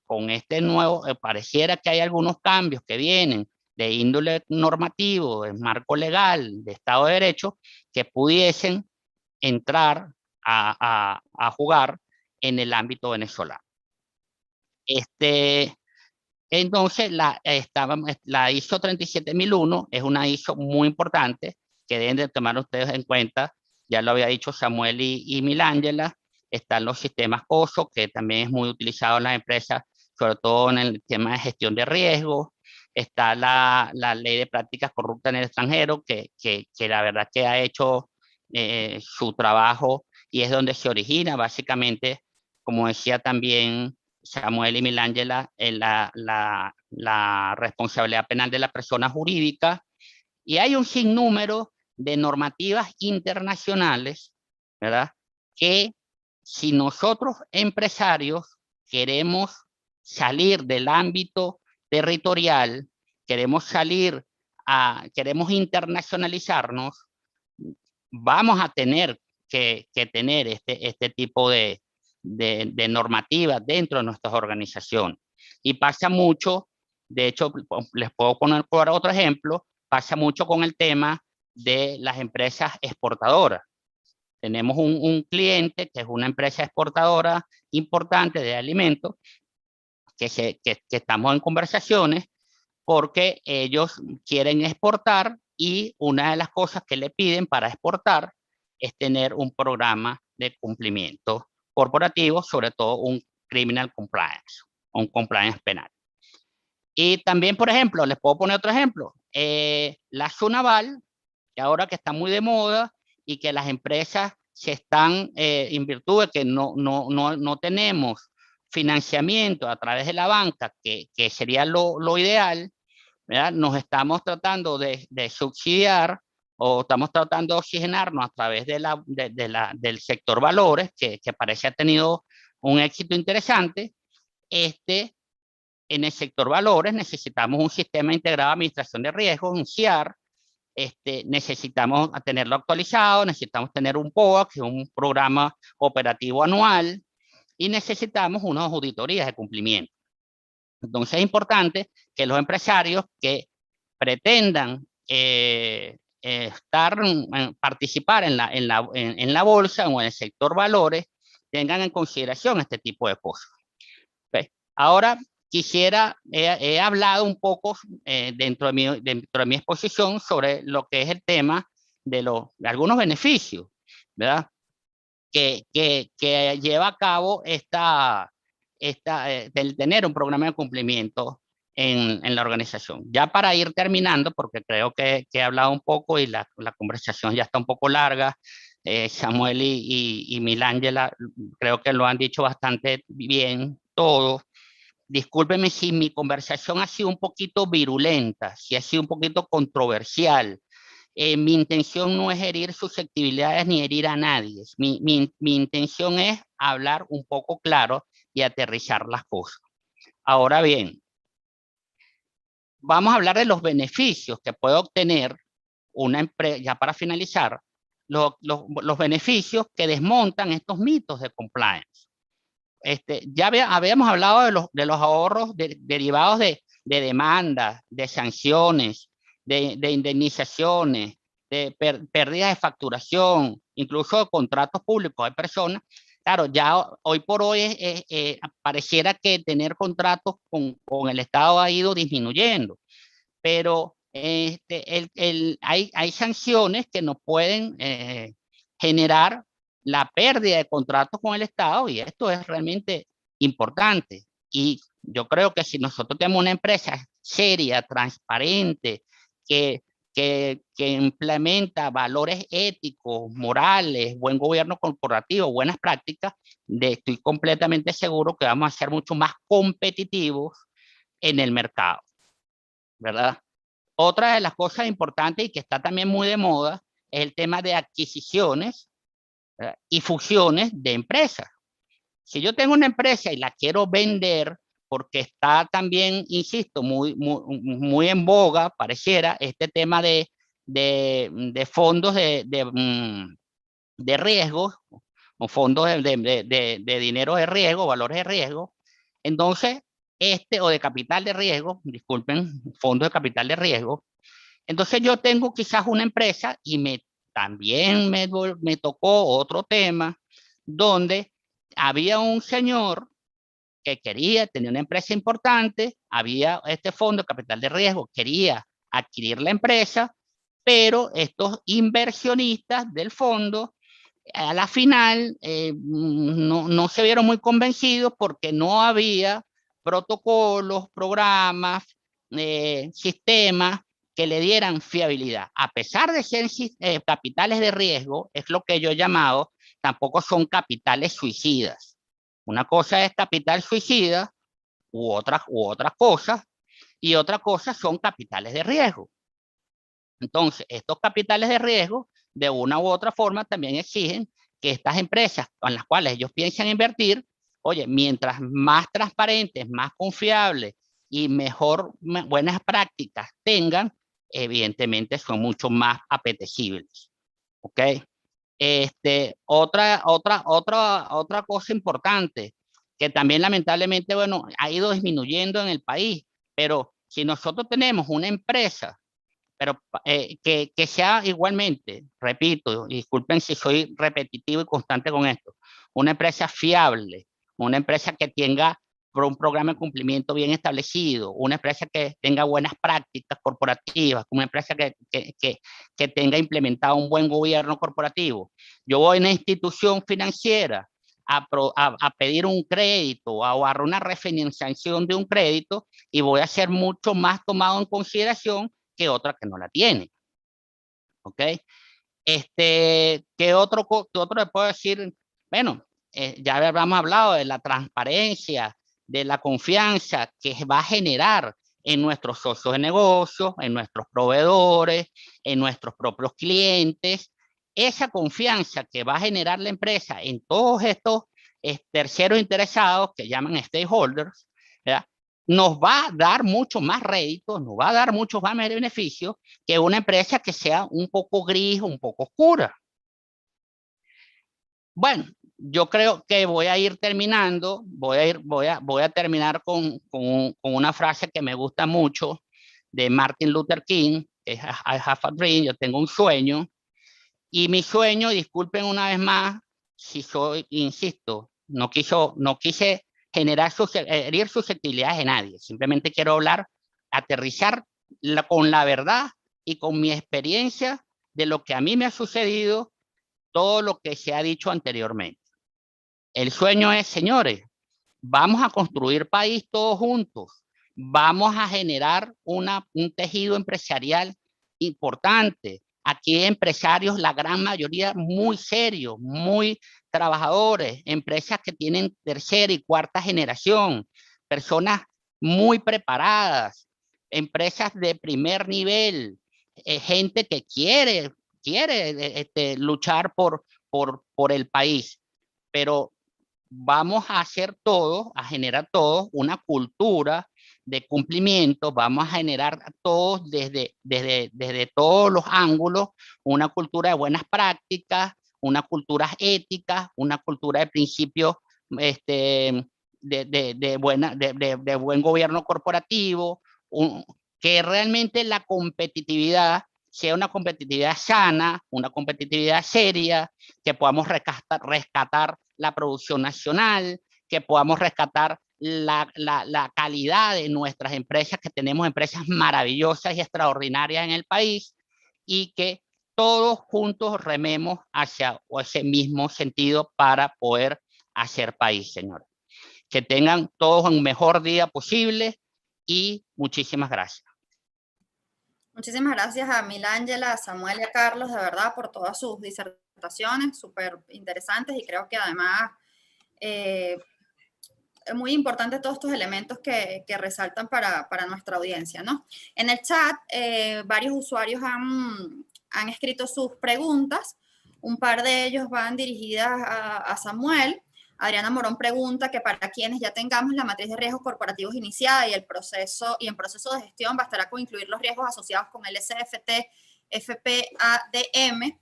con este nuevo, pareciera que hay algunos cambios que vienen de índole normativo, de marco legal, de Estado de Derecho, que pudiesen entrar a jugar en el ámbito venezolano. Entonces, la ISO 37001 es una ISO muy importante que deben de tomar ustedes en cuenta. Ya lo había dicho Samuel y Milangela. Están los sistemas COSO, que también es muy utilizado en las empresas, sobre todo en el tema de gestión de riesgos. Está la ley de prácticas corruptas en el extranjero, que la verdad que ha hecho su trabajo, y es donde se origina básicamente, como decía también Samuel y Milangela, la responsabilidad penal de la persona jurídica. Y hay un sinnúmero de normativas internacionales, ¿verdad? Que si nosotros empresarios queremos salir del ámbito territorial, queremos queremos internacionalizarnos, vamos a tener que tener este tipo de normativas dentro de nuestras organizaciones. Y pasa mucho, de hecho, les puedo poner por otro ejemplo, pasa mucho con el tema de las empresas exportadoras. Tenemos un cliente que es una empresa exportadora importante de alimentos, que estamos en conversaciones porque ellos quieren exportar, y una de las cosas que le piden para exportar es tener un programa de cumplimiento corporativo, sobre todo un criminal compliance, un compliance penal. Y también, por ejemplo, les puedo poner otro ejemplo, la SUNAVAL, que ahora que está muy de moda y que las empresas se están, en virtud de que no tenemos financiamiento a través de la banca, que sería lo ideal, ¿verdad? Nos estamos tratando de subsidiar, o estamos tratando de oxigenarnos a través del sector valores, que parece ha tenido un éxito interesante. En el sector valores necesitamos un sistema integrado de administración de riesgos, un CIAR. Necesitamos tenerlo actualizado, necesitamos tener un POA, que es un programa operativo anual, y necesitamos unas auditorías de cumplimiento. Entonces es importante que los empresarios que pretendan participar en la bolsa o en el sector valores tengan en consideración este tipo de cosas. ¿Okay? Ahora he hablado un poco dentro de mi exposición sobre lo que es el tema de algunos beneficios, ¿verdad? Que lleva a cabo del tener un programa de cumplimiento en la organización. Ya para ir terminando, porque creo que he hablado un poco y la conversación ya está un poco larga, Samuel y Milangela creo que lo han dicho bastante bien todo. Discúlpeme si mi conversación ha sido un poquito virulenta, si ha sido un poquito controversial. Mi intención no es herir susceptibilidades ni herir a nadie. Mi intención es hablar un poco claro y aterrizar las cosas. Ahora bien, vamos a hablar de los beneficios que puede obtener una empresa, ya para finalizar, los beneficios que desmontan estos mitos de compliance. Ya habíamos hablado de los ahorros derivados de demandas, de sanciones, de indemnizaciones, de pérdidas de facturación, incluso de contratos públicos. Hay personas, claro, ya hoy por hoy pareciera que tener contratos con el Estado ha ido disminuyendo, pero hay sanciones que nos pueden generar la pérdida de contratos con el Estado, y esto es realmente importante. Y yo creo que si nosotros tenemos una empresa seria, transparente, que implementa valores éticos, morales, buen gobierno corporativo, buenas prácticas, estoy completamente seguro que vamos a ser mucho más competitivos en el mercado, ¿verdad? Otra de las cosas importantes y que está también muy de moda es el tema de adquisiciones y fusiones de empresas. Si yo tengo una empresa y la quiero vender, porque está también, insisto, muy en boga, pareciera, este tema de fondos de riesgo, o fondos de dinero de riesgo, valores de riesgo, entonces, o de capital de riesgo, disculpen, fondos de capital de riesgo. Entonces yo tengo quizás una empresa y también me tocó otro tema donde había un señor que tenía una empresa importante, había este fondo de capital de riesgo, quería adquirir la empresa, pero estos inversionistas del fondo a la final no se vieron muy convencidos porque no había protocolos, programas, sistemas que le dieran fiabilidad. A pesar de ser capitales de riesgo, es lo que yo he llamado, tampoco son capitales suicidas. Una cosa es capital suicida u otras cosas, y otra cosa son capitales de riesgo. Entonces, estos capitales de riesgo, de una u otra forma, también exigen que estas empresas con las cuales ellos piensan invertir, oye, mientras más transparentes, más confiables y buenas prácticas tengan, evidentemente son mucho más apetecibles. ¿Ok? Otra cosa importante, que también lamentablemente, bueno, ha ido disminuyendo en el país, pero si nosotros tenemos una empresa, pero que sea igualmente, repito, disculpen si soy repetitivo y constante con esto, una empresa fiable, una empresa que tenga un programa de cumplimiento bien establecido, una empresa que tenga buenas prácticas corporativas, una empresa que tenga implementado un buen gobierno corporativo. Yo voy a una institución financiera a pedir un crédito o a agarrar una refinanciación de un crédito y voy a ser mucho más tomado en consideración que otra que no la tiene. ¿Ok? ¿Qué otro le puedo decir? Bueno, ya habíamos hablado de la transparencia, de la confianza que va a generar en nuestros socios de negocio, en nuestros proveedores, en nuestros propios clientes. Esa confianza que va a generar la empresa en todos estos terceros interesados que llaman stakeholders, ¿verdad? Nos va a dar mucho más réditos, nos va a dar muchos más beneficios que una empresa que sea un poco gris, un poco oscura. Bueno, yo creo que voy a ir terminando, voy a terminar con una frase que me gusta mucho de Martin Luther King, que es I have a dream, yo tengo un sueño, y mi sueño, disculpen una vez más, si insisto, no quise herir susceptibilidades de nadie, simplemente quiero hablar, aterrizar con la verdad y con mi experiencia de lo que a mí me ha sucedido, todo lo que se ha dicho anteriormente. El sueño es, señores, vamos a construir país todos juntos, vamos a generar un tejido empresarial importante. Aquí empresarios, la gran mayoría muy serios, muy trabajadores, empresas que tienen tercera y cuarta generación, personas muy preparadas, empresas de primer nivel, gente que quiere luchar por el país, pero vamos a hacer todos, a generar todos una cultura de cumplimiento, vamos a generar todos desde todos los ángulos una cultura de buenas prácticas, una cultura ética, una cultura de principios de buen gobierno corporativo, que realmente la competitividad sea una competitividad sana, una competitividad seria, que podamos rescatar la producción nacional, que podamos rescatar la calidad de nuestras empresas, que tenemos empresas maravillosas y extraordinarias en el país, y que todos juntos rememos hacia ese mismo sentido para poder hacer país, señores. Que tengan todos un mejor día posible y muchísimas gracias. Muchísimas gracias a Milángela, a Samuel y a Carlos, de verdad, por todas sus disertaciones súper interesantes, y creo que además es muy importante todos estos elementos que resaltan para nuestra audiencia, ¿no? En el chat, varios usuarios han escrito sus preguntas. Un par de ellos van dirigidas a Samuel. Adriana Morón pregunta que para quienes ya tengamos la matriz de riesgos corporativos iniciada y en proceso de gestión, bastará con incluir los riesgos asociados con el SFT, FPADM.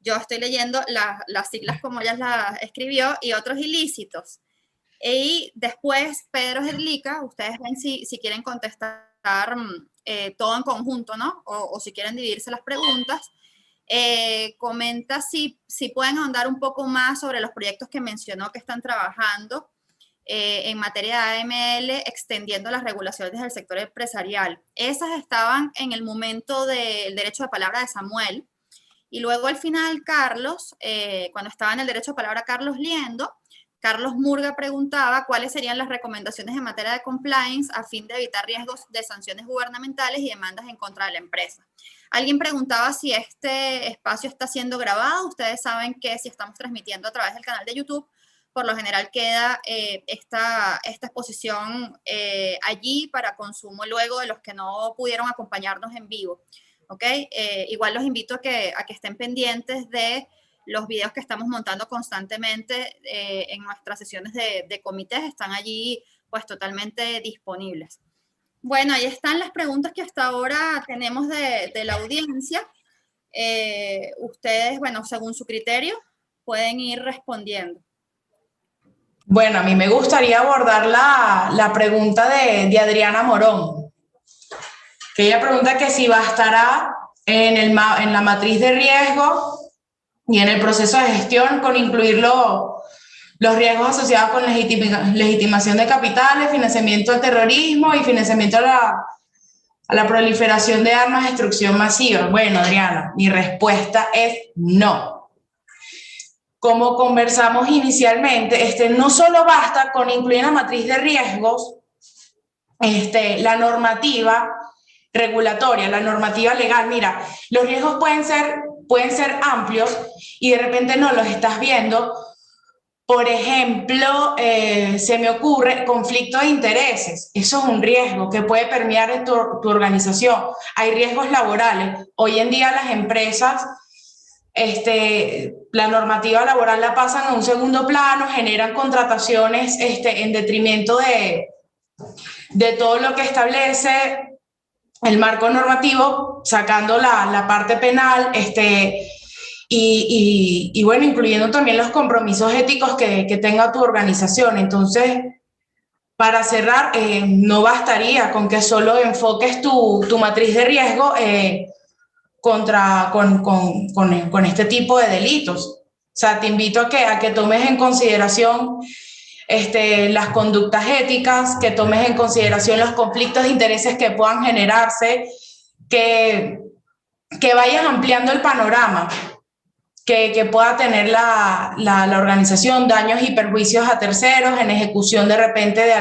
Yo estoy leyendo las siglas como ella las escribió, y otros ilícitos. Y después, Pedro Gerlica, ustedes ven si quieren contestar todo en conjunto, ¿no? O si quieren dividirse las preguntas. Comenta si pueden ahondar un poco más sobre los proyectos que mencionó que están trabajando en materia de AML, extendiendo las regulaciones del sector empresarial. Esas estaban en el momento del derecho de palabra de Samuel. Y luego al final, Carlos, cuando estaba en el derecho de palabra Carlos Liendo, Carlos Murga preguntaba cuáles serían las recomendaciones en materia de compliance a fin de evitar riesgos de sanciones gubernamentales y demandas en contra de la empresa. Alguien preguntaba si este espacio está siendo grabado. Ustedes saben que si estamos transmitiendo a través del canal de YouTube, por lo general queda esta exposición allí para consumo luego de los que no pudieron acompañarnos en vivo. ¿Ok? Igual los invito a que estén pendientes de los videos que estamos montando constantemente en nuestras sesiones de comités. Están allí pues totalmente disponibles. Bueno, ahí están las preguntas que hasta ahora tenemos de la audiencia. Ustedes, bueno, según su criterio, pueden ir respondiendo. Bueno, a mí me gustaría abordar la pregunta de Adriana Morón, que ella pregunta que si bastará en la matriz de riesgo y en el proceso de gestión con incluir los riesgos asociados con legitimación de capitales, financiamiento al terrorismo y financiamiento a la proliferación de armas de destrucción masiva. Bueno, Adriana, mi respuesta es no. Como conversamos inicialmente, no solo basta con incluir en la matriz de riesgos la normativa regulatoria, la normativa legal. Mira, los riesgos pueden ser amplios y de repente no los estás viendo. Por ejemplo, se me ocurre conflicto de intereses. Eso es un riesgo que puede permear en tu organización. Hay riesgos laborales. Hoy en día las empresas, la normativa laboral la pasan a un segundo plano, generan contrataciones en detrimento de todo lo que establece el marco normativo, sacando la parte penal, y bueno, incluyendo también los compromisos éticos que tenga tu organización. Entonces, para cerrar, no bastaría con que solo enfoques tu matriz de riesgo con este tipo de delitos. O sea, te invito a que tomes en consideración las conductas éticas, que tomes en consideración los conflictos de intereses que puedan generarse, que vayas ampliando el panorama que pueda tener la organización, daños y perjuicios a terceros en ejecución de repente de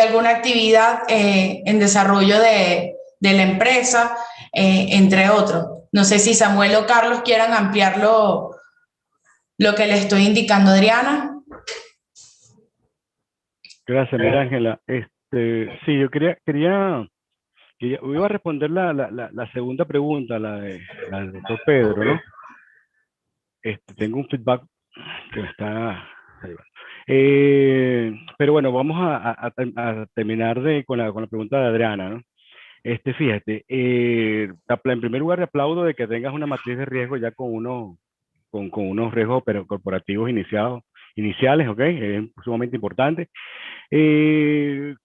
alguna actividad en desarrollo de la empresa, entre otros. No sé si Samuel o Carlos quieran ampliar lo que le estoy indicando, Adriana. Gracias, María Ángela. Sí, yo quería iba a responder la segunda pregunta, la del doctor Pedro, ¿no? Tengo un feedback que me está... pero bueno, vamos a terminar con la pregunta de Adriana, ¿no? Fíjate, en primer lugar te aplaudo de que tengas una matriz de riesgo ya con unos riesgos corporativos iniciales, ¿ok? Es sumamente importante.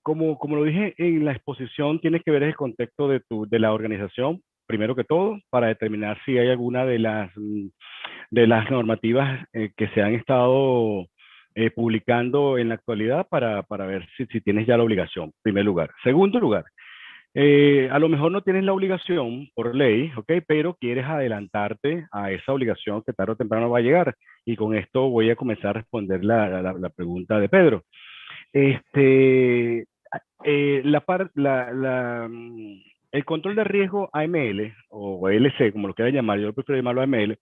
Como lo dije en la exposición, tienes que ver el contexto de la organización, primero que todo, para determinar si hay alguna de las normativas que se han estado publicando en la actualidad para ver si tienes ya la obligación, primer lugar. Segundo lugar, a lo mejor no tienes la obligación por ley, ¿ok? Pero quieres adelantarte a esa obligación que tarde o temprano va a llegar. Y con esto voy a comenzar a responder la pregunta de Pedro. El control de riesgo AML o LC, como lo quieran llamar, yo prefiero llamarlo AML,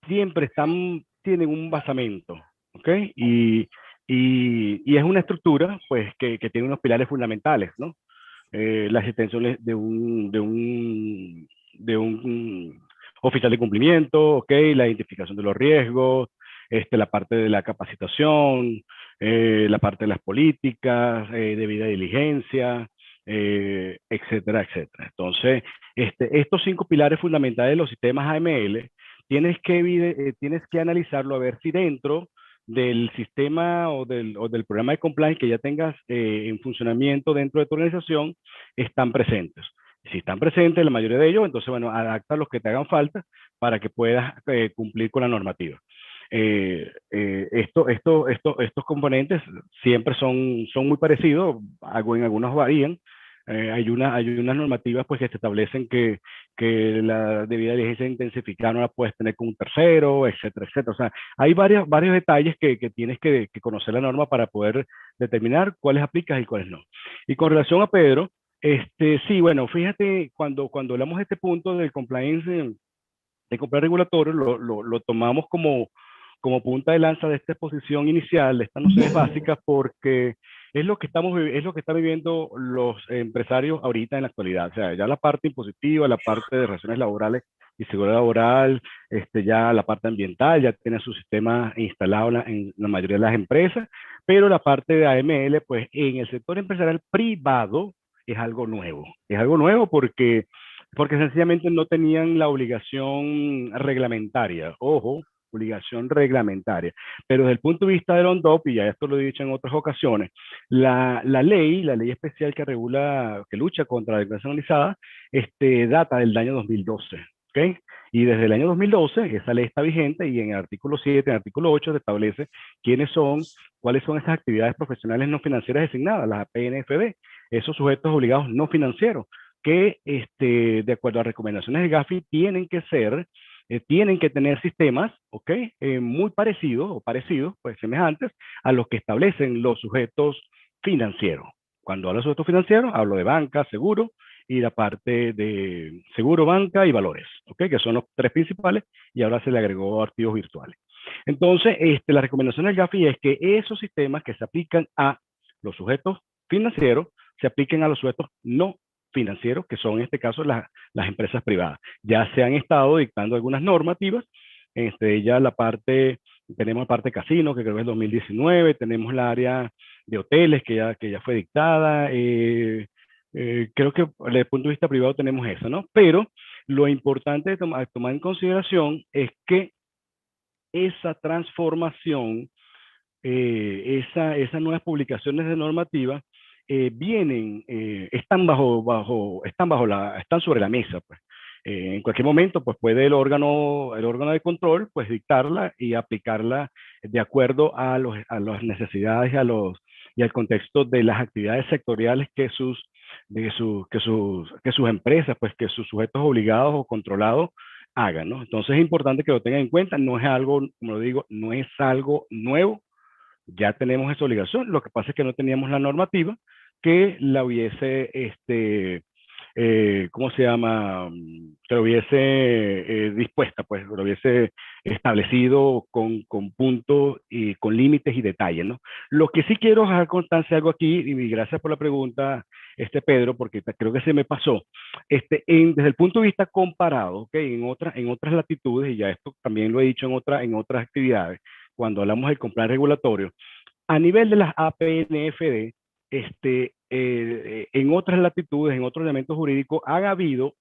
siempre tienen un basamento, ¿ok? Y es una estructura, pues, que tiene unos pilares fundamentales, ¿no? La existencia de un oficial de cumplimiento, ¿ok? La identificación de los riesgos, la parte de la capacitación, la parte de las políticas, debida diligencia, etcétera, etcétera. Entonces, estos 5 pilares fundamentales de los sistemas AML, tienes que analizarlo a ver si dentro del sistema o del programa de compliance que ya tengas en funcionamiento dentro de tu organización están presentes. Si están presentes, la mayoría de ellos, entonces, bueno, adapta los que te hagan falta para que puedas cumplir con la normativa. Estos componentes siempre son muy parecidos, en algunos varían. Hay unas normativas pues, que te establecen que la debida diligencia intensificada no la puedes tener con un tercero, etcétera, etcétera. O sea, hay varios detalles que tienes que conocer la norma para poder determinar cuáles aplicas y cuáles no. Y con relación a Pedro, sí, bueno, fíjate, cuando hablamos de este punto del compliance, el compliance regulatorio, lo tomamos como punta de lanza de esta exposición inicial, de estas nociones básicas, porque es lo que están viviendo los empresarios ahorita en la actualidad. O sea, ya la parte impositiva, la parte de relaciones laborales y seguridad laboral, ya la parte ambiental, ya tiene su sistema instalado en la mayoría de las empresas, pero la parte de AML, pues en el sector empresarial privado es algo nuevo. Es algo nuevo porque sencillamente no tenían la obligación reglamentaria. Ojo, obligación reglamentaria. Pero desde el punto de vista del ONDOP, y ya esto lo he dicho en otras ocasiones, la ley especial que lucha contra la declaración analizada, data del año 2012, ¿ok? Y desde el año 2012, esa ley está vigente y en el artículo 7, en el artículo 8, se establece cuáles son esas actividades profesionales no financieras designadas, las APNFD, esos sujetos obligados no financieros, que de acuerdo a recomendaciones del GAFI tienen que tener sistemas, ¿ok? Muy parecidos o parecidos, pues semejantes a los que establecen los sujetos financieros. Cuando hablo de sujetos financieros, hablo de banca, seguro y la parte de seguro, banca y valores, ¿ok? Que son los 3 principales y ahora se le agregó activos virtuales. Entonces, la recomendación del GAFI es que esos sistemas que se aplican a los sujetos financieros se apliquen a los sujetos no financieros, que son en este caso las empresas privadas. Ya se han estado dictando algunas normativas, ya tenemos la parte casino, que creo que es 2019, tenemos la área de hoteles, que ya fue dictada, creo que desde el punto de vista privado tenemos eso, ¿no? Pero lo importante de tomar en consideración es que esa transformación, esas nuevas publicaciones de normativa, están sobre la mesa, pues. En cualquier momento, pues puede el órgano de control, pues dictarla y aplicarla de acuerdo a las necesidades y al contexto de las actividades sectoriales que sus empresas, pues que sus sujetos obligados o controlados hagan, ¿no? Entonces es importante que lo tengan en cuenta, no es algo, como lo digo, no es algo nuevo, ya tenemos esa obligación, lo que pasa es que no teníamos la normativa que la hubiese, ¿cómo se llama? Que lo hubiese dispuesta, pues, lo hubiese establecido con puntos y con límites y detalles, ¿no? Lo que sí quiero dejar constancia algo aquí, y gracias por la pregunta, Pedro, porque creo que se me pasó, desde el punto de vista comparado, ¿ok? En otras latitudes, y ya esto también lo he dicho en otras actividades, cuando hablamos del compliance regulatorio, a nivel de las APNFD, en otras latitudes, en otros elementos jurídicos, ha habido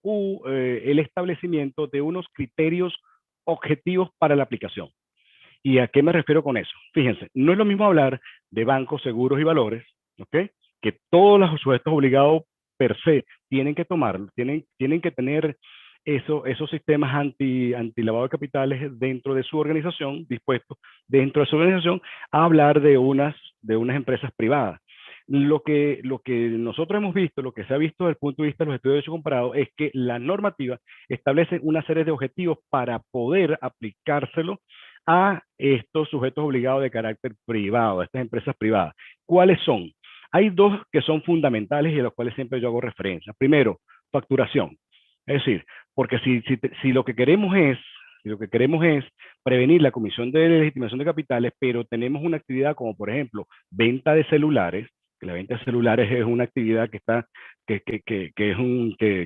el establecimiento de unos criterios objetivos para la aplicación. ¿Y a qué me refiero con eso? Fíjense, no es lo mismo hablar de bancos, seguros y valores, ¿ok? Que todos los sujetos obligados per se tienen que tomarlo, tienen que tener esos sistemas anti-lavado de capitales dentro de su organización, dispuestos dentro de su organización a hablar de unas empresas privadas. Lo que nosotros hemos visto, lo que se ha visto desde el punto de vista de los estudios de derecho comparado, es que la normativa establece una serie de objetivos para poder aplicárselo a estos sujetos obligados de carácter privado, a estas empresas privadas. ¿Cuáles son? Hay dos que son fundamentales y a los cuales siempre yo hago referencia. Primero, facturación. Es decir, porque si lo que queremos es prevenir la comisión de legitimación de capitales, pero tenemos una actividad como, por ejemplo, venta de celulares, que la venta de celulares es una actividad que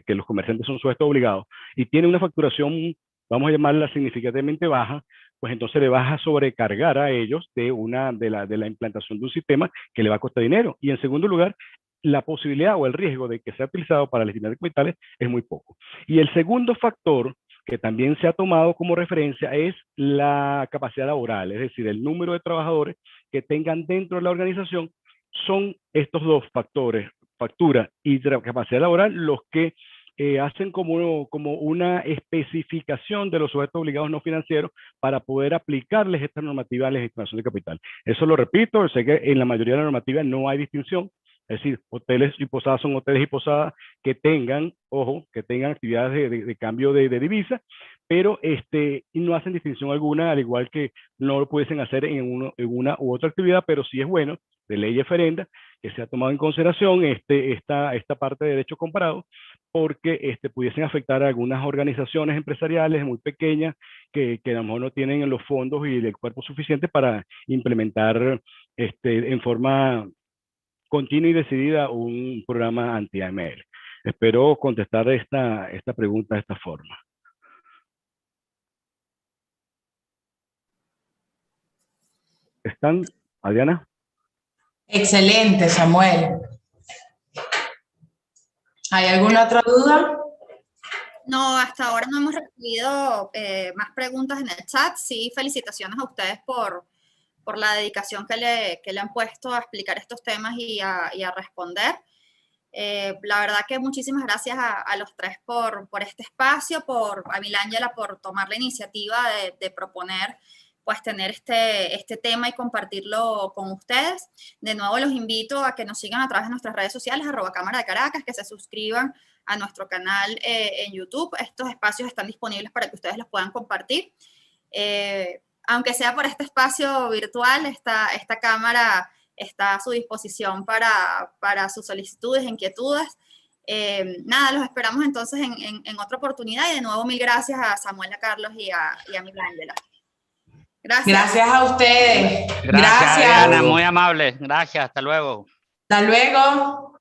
los comerciantes son sujetos obligados y tiene una facturación, vamos a llamarla significativamente baja, pues entonces le vas a sobrecargar a ellos de la implantación de un sistema que le va a costar dinero. Y en segundo lugar, la posibilidad o el riesgo de que sea utilizado para legitimar de capitales es muy poco. Y el segundo factor que también se ha tomado como referencia es la capacidad laboral, es decir, el número de trabajadores que tengan dentro de la organización. Son estos dos factores, factura y capacidad laboral, los que hacen como una especificación de los sujetos obligados no financieros para poder aplicarles esta normativa de legitimación de capital. Eso lo repito, sé que en la mayoría de la normativa no hay distinción, es decir, hoteles y posadas son hoteles y posadas que tengan, ojo, que tengan actividades de cambio de divisa, pero no hacen distinción alguna, al igual que no lo pudiesen hacer en una u otra actividad, pero sí es bueno, de ley referenda, que se ha tomado en consideración esta parte de derecho comparado, porque pudiesen afectar a algunas organizaciones empresariales muy pequeñas que a lo mejor no tienen los fondos y el cuerpo suficiente para implementar en forma continua y decidida un programa anti-AML. Espero contestar esta pregunta de esta forma. ¿Están, Adriana? Excelente, Samuel. ¿Hay alguna otra duda? No, hasta ahora no hemos recibido más preguntas en el chat. Sí, felicitaciones a ustedes por la dedicación que le han puesto a explicar estos temas y a responder. La verdad que muchísimas gracias a los tres por este espacio, a Milangela por tomar la iniciativa de proponer pues tener este tema y compartirlo con ustedes. De nuevo los invito a que nos sigan a través de nuestras redes sociales, @Cámara de Caracas, que se suscriban a nuestro canal en YouTube. Estos espacios están disponibles para que ustedes los puedan compartir. Aunque sea por este espacio virtual, esta cámara está a su disposición para sus solicitudes, inquietudes. Nada, los esperamos entonces en otra oportunidad y de nuevo mil gracias a Samuel, a Carlos y a Milangela. Gracias. Gracias a ustedes. Gracias, Adriana, muy amable. Gracias, hasta luego. Hasta luego.